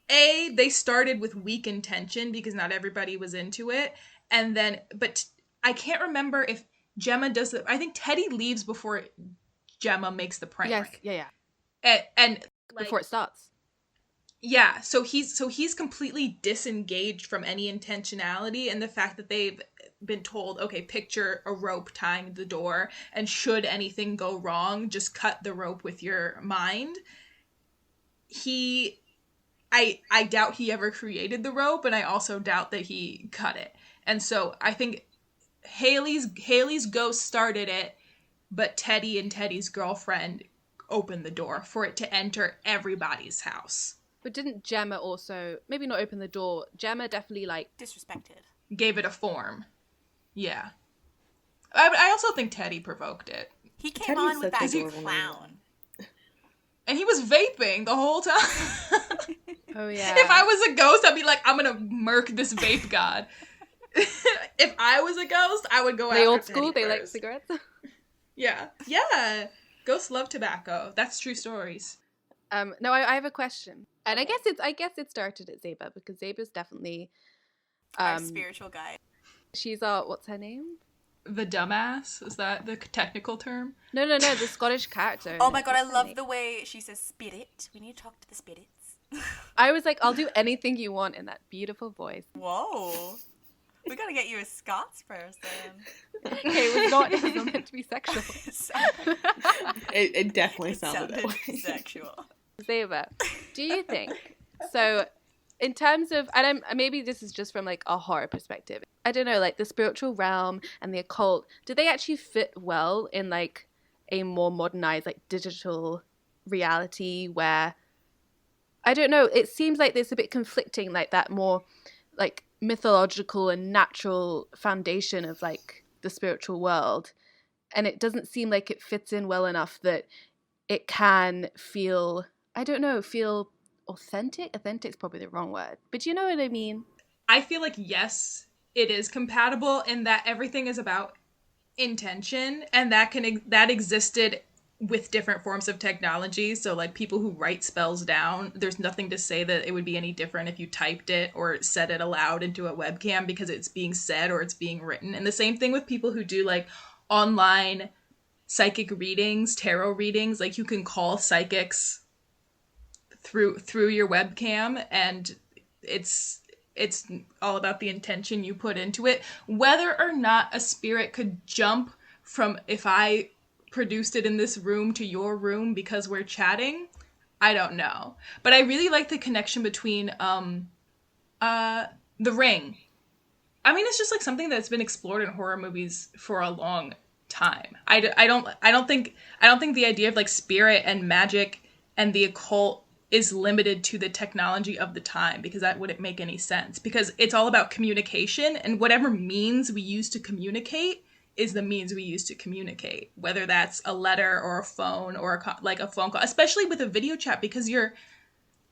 [SPEAKER 4] they started with weak intention because not everybody was into it, and then but I can't remember if Gemma does it. I think Teddy leaves before Gemma makes the prank.
[SPEAKER 2] Yes, yeah.
[SPEAKER 4] And like,
[SPEAKER 2] before it starts.
[SPEAKER 4] Yeah, so he's completely disengaged from any intentionality, and the fact that they've been told, okay, picture a rope tying the door, and should anything go wrong, just cut the rope with your mind. I doubt he ever created the rope, and I also doubt that he cut it. And so I think Haley's ghost started it, but Teddy and Teddy's girlfriend opened the door for it to enter everybody's house.
[SPEAKER 2] But didn't Gemma also, maybe not open the door, Gemma definitely like...
[SPEAKER 1] disrespected.
[SPEAKER 4] Gave it a form. Yeah. I also think Teddy provoked it.
[SPEAKER 1] He came on with that clown.
[SPEAKER 4] And he was vaping the whole time.
[SPEAKER 2] Oh, yeah.
[SPEAKER 4] If I was a ghost, I'd be like, I'm gonna murk this vape god. If I was a ghost, I would go after
[SPEAKER 2] They old school,
[SPEAKER 4] Teddy
[SPEAKER 2] they like
[SPEAKER 4] first.
[SPEAKER 2] cigarettes.
[SPEAKER 4] Yeah. Yeah. Ghosts love tobacco. That's true stories.
[SPEAKER 2] No, I have a question. And I guess it started at Zeba, because Zeba's definitely
[SPEAKER 1] our spiritual guide.
[SPEAKER 2] She's our, what's her name?
[SPEAKER 4] The dumbass? Is that the technical term?
[SPEAKER 2] No, the Scottish character.
[SPEAKER 1] Oh my god, I love the way she says spirit. We need to talk to the spirits.
[SPEAKER 2] I was like, I'll do anything you want in that beautiful voice.
[SPEAKER 1] Whoa. We gotta get you a Scots person.
[SPEAKER 2] Okay, it was not meant to be sexual.
[SPEAKER 3] It definitely sounded that way.
[SPEAKER 1] Sexual.
[SPEAKER 2] Zeba, do you think, so in terms of, and maybe this is just from like a horror perspective, I don't know, like the spiritual realm and the occult, do they actually fit well in like a more modernized like digital reality where, I don't know, it seems like there's a bit conflicting, like that more like mythological and natural foundation of like the spiritual world, and it doesn't seem like it fits in well enough that it can feel, I don't know, feel authentic. Authentic's probably the wrong word, but you know what I mean.
[SPEAKER 4] I feel like yes, it is compatible in that everything is about intention, and that existed with different forms of technology. So like people who write spells down, there's nothing to say that it would be any different if you typed it or said it aloud into a webcam, because it's being said or it's being written. And the same thing with people who do like online psychic readings, tarot readings. Like you can call psychics through your webcam, and it's all about the intention you put into it. Whether or not a spirit could jump from, if I produced it in this room, to your room because we're chatting, I don't know. But I really like the connection between The Ring. I mean, it's just like something that's been explored in horror movies for a long time. I don't think the idea of like spirit and magic and the occult is limited to the technology of the time, because that wouldn't make any sense, because it's all about communication, and whatever means we use to communicate is the means we use to communicate, whether that's a letter or a phone or a phone call, especially with a video chat, because you're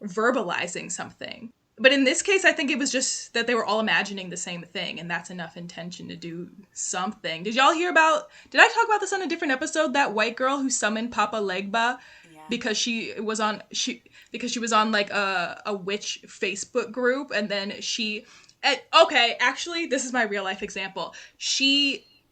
[SPEAKER 4] verbalizing something. But in this case, I think it was just that they were all imagining the same thing, and that's enough intention to do something. Did y'all hear about, did I talk about this on a different episode, that white girl who summoned Papa Legba because she was on like a witch Facebook group, and then okay, actually, this is my real life example.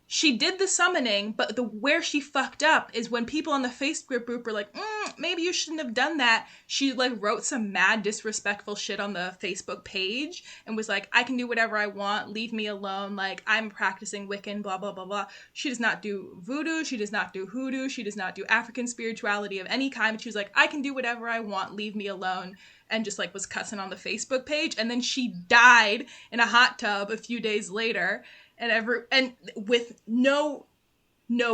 [SPEAKER 4] She did the summoning, but where she fucked up is when people on the Facebook group were like, maybe you shouldn't have done that. She like wrote some mad disrespectful shit on the Facebook page and was like, I can do whatever I want, leave me alone, like I'm practicing Wiccan, blah, blah, blah, blah. She does not do voodoo, she does not do hoodoo, she does not do African spirituality of any kind. But she was like, I can do whatever I want, leave me alone, and just like was cussing on the Facebook page. And then she died in a hot tub a few days later. And with no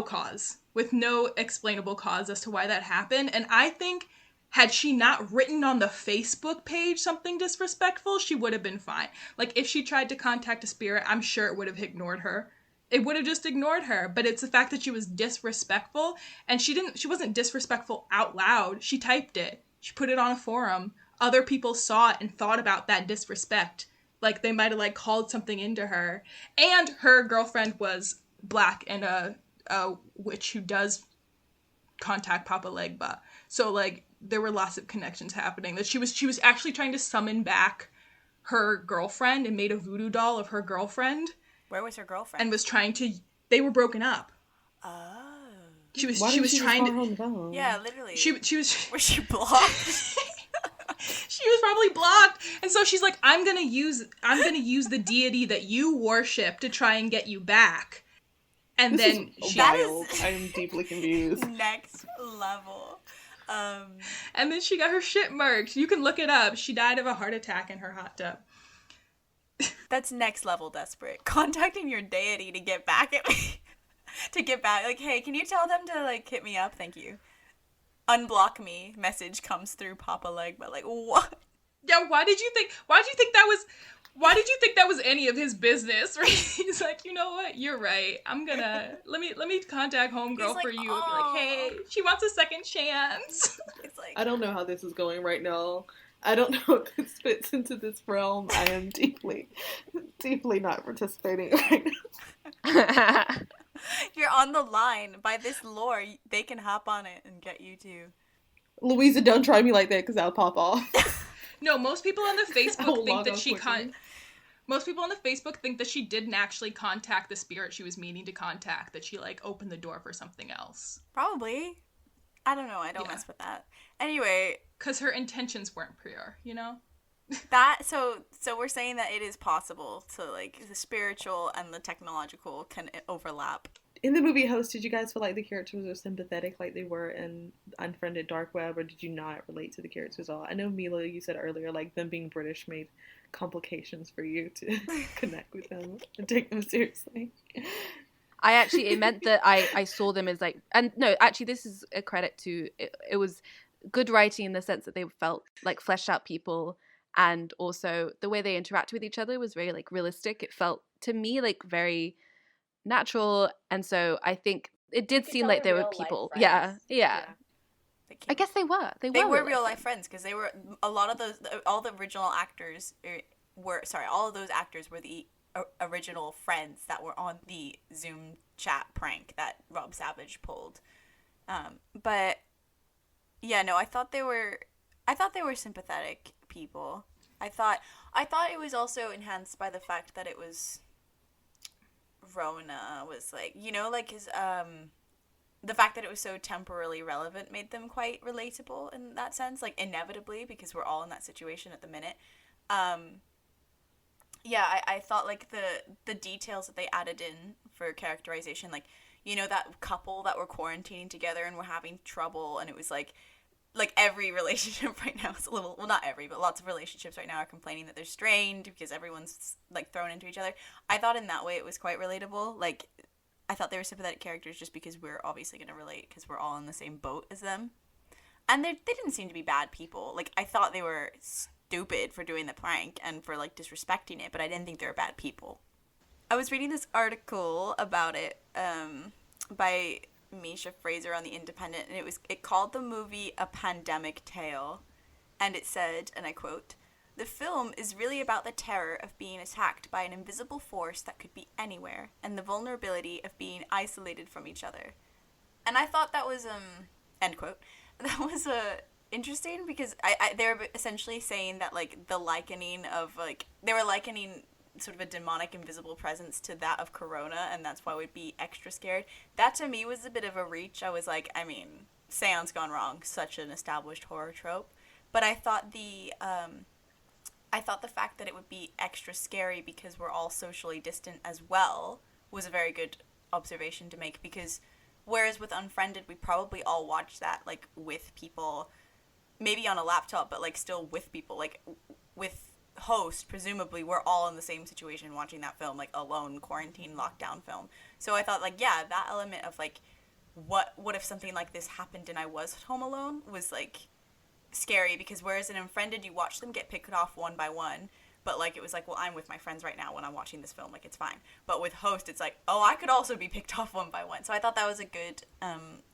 [SPEAKER 4] cause, with no explainable cause as to why that happened. And I think had she not written on the Facebook page something disrespectful, she would have been fine. Like if she tried to contact a spirit, I'm sure it would have ignored her it would have just ignored her. But it's the fact that she was disrespectful, and she wasn't disrespectful out loud. She typed it. She put it on a forum. Other people saw it and thought about that disrespect. Like, they might have, like, called something into her. And her girlfriend was Black and a witch who does contact Papa Legba. So, like, there were lots of connections happening. That she was actually trying to summon back her girlfriend and made a voodoo doll of her girlfriend.
[SPEAKER 1] Where was her girlfriend?
[SPEAKER 4] And was trying to... They were broken up.
[SPEAKER 1] Oh.
[SPEAKER 4] She was trying to...
[SPEAKER 1] Yeah, literally.
[SPEAKER 4] She was...
[SPEAKER 1] Was she blocked?
[SPEAKER 4] She was probably blocked, and so she's like, I'm gonna use the deity that you worship to try and get you back. And
[SPEAKER 3] this
[SPEAKER 4] then
[SPEAKER 3] is
[SPEAKER 4] she
[SPEAKER 3] wild. I'm deeply confused.
[SPEAKER 1] Next level.
[SPEAKER 4] And then she got her shit murked. You can look it up. She died of a heart attack in her hot tub.
[SPEAKER 1] That's next level desperate. Contacting your deity to get back at me. To get back, like, hey, can you tell them to, like, hit me up? Thank you. Unblock me message comes through Papa Leg, but like, what?
[SPEAKER 4] Yeah, why did you think that was any of his business? Right? He's like, you know what? You're right. I'm gonna let me contact homegirl for you and be like, hey, she wants a second chance.
[SPEAKER 1] It's like,
[SPEAKER 3] I don't know how this is going right now. I don't know if this fits into this realm. I am deeply, deeply not participating right now.
[SPEAKER 1] You're on the line. By this lore, they can hop on it and get you too.
[SPEAKER 3] Louisa, don't try me like that because I'll pop off.
[SPEAKER 4] No, most people on the Facebook think that most people on the Facebook think that she didn't actually contact the spirit she was meaning to contact, that she, like, opened the door for something else.
[SPEAKER 1] Probably. I don't know. I don't mess with that. Anyway.
[SPEAKER 4] Because her intentions weren't pure, you know?
[SPEAKER 1] So we're saying that it is possible to, like, the spiritual and the technological can overlap.
[SPEAKER 3] In the movie Host, did you guys feel like the characters were sympathetic like they were in Unfriended Dark Web, or did you not relate to the characters at all? I know, Mila, you said earlier, like, them being British made complications for you to connect with them and take them seriously.
[SPEAKER 2] It meant that I saw them as, like, and no, actually, this is a credit to, it was good writing in the sense that they felt like fleshed out people, and also the way they interacted with each other was very, like, realistic. It felt, to me, like, very natural, and so I think it did seem like there were people. Yeah. I guess they were. They were
[SPEAKER 1] real life friends, because they were, a lot of those, all the original actors all of those actors were the original friends that were on the Zoom chat prank that Rob Savage pulled. But yeah, no, I thought they were sympathetic people. I thought it was also enhanced by the fact that it was Rona was, like, you know, like, his the fact that it was so temporally relevant made them quite relatable in that sense, like, inevitably, because we're all in that situation at the minute. Yeah, I thought, like, the details that they added in for characterization, like, you know, that couple that were quarantining together and were having trouble, and it was like every relationship right now is a little, well, not every, but lots of relationships right now are complaining that they're strained because everyone's, like, thrown into each other. I thought in that way it was quite relatable. Like, I thought they were sympathetic characters just because we're obviously going to relate because we're all in the same boat as them. And they didn't seem to be bad people. Like, I thought they were stupid for doing the prank and for, like, disrespecting it, but I didn't think they were bad people. I was reading this article about it by Misha Fraser on The Independent, and it called the movie A Pandemic Tale, and it said, and I quote, "The film is really about the terror of being attacked by an invisible force that could be anywhere, and the vulnerability of being isolated from each other." And I thought that was, end quote, that was interesting, because they were essentially saying that, like, the likening of, like, they were likening sort of a demonic invisible presence to that of Corona, and that's why we'd be extra scared. That to me was a bit of a reach. I was like, I mean, seance gone wrong, such an established horror trope. But I thought the fact that it would be extra scary because we're all socially distant as well was a very good observation to make, because whereas with Unfriended we probably all watched that, like, with people, maybe on a laptop, but, like, still with people, like, with Host, presumably we're all in the same situation watching that film, like, alone, quarantine, lockdown film. So I thought, like, yeah, that element of, like, what if something like this happened and I was home alone was, like, scary, because whereas in Unfriended you watch them get picked off one by one, But, like, it was like, well, I'm with my friends right now when I'm watching this film. Like, it's fine. But with Host, it's like, oh, I could also be picked off one by one. So I thought that was a good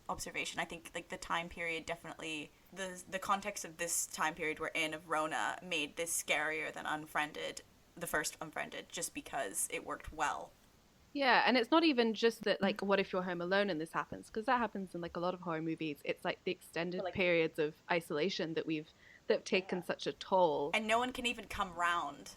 [SPEAKER 1] observation. I think, like, the time period definitely, the context of this time period we're in of Rona made this scarier than Unfriended, the first Unfriended, just because it worked well.
[SPEAKER 2] Yeah, and it's not even just that, like, what if you're home alone and this happens? Because that happens in, like, a lot of horror movies. It's, like, the extended periods of isolation that have taken such a toll.
[SPEAKER 1] And no one can even come round.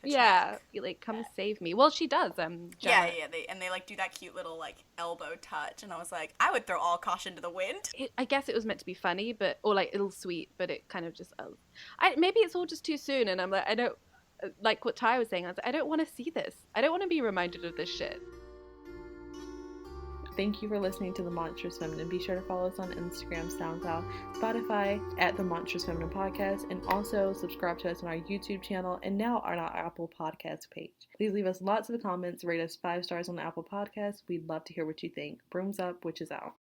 [SPEAKER 2] Yeah, like, come save me. Well, she does.
[SPEAKER 1] Yeah, they like do that cute little like elbow touch, and I was like, I would throw all caution to the wind.
[SPEAKER 2] I guess it was meant to be funny, or like a little sweet, but it kind of just, maybe it's all just too soon, and I'm like, I don't, like what Tyia was saying, I was like, I don't want to see this. I don't want to be reminded of this shit.
[SPEAKER 3] Thank you for listening to The Monstrous Feminine. Be sure to follow us on Instagram, SoundCloud, Spotify at The Monstrous Feminine Podcast, and also subscribe to us on our YouTube channel and now on our Apple Podcast page. Please leave us lots of comments, rate us 5 stars on Apple Podcasts. We'd love to hear what you think. Brooms up, witches out.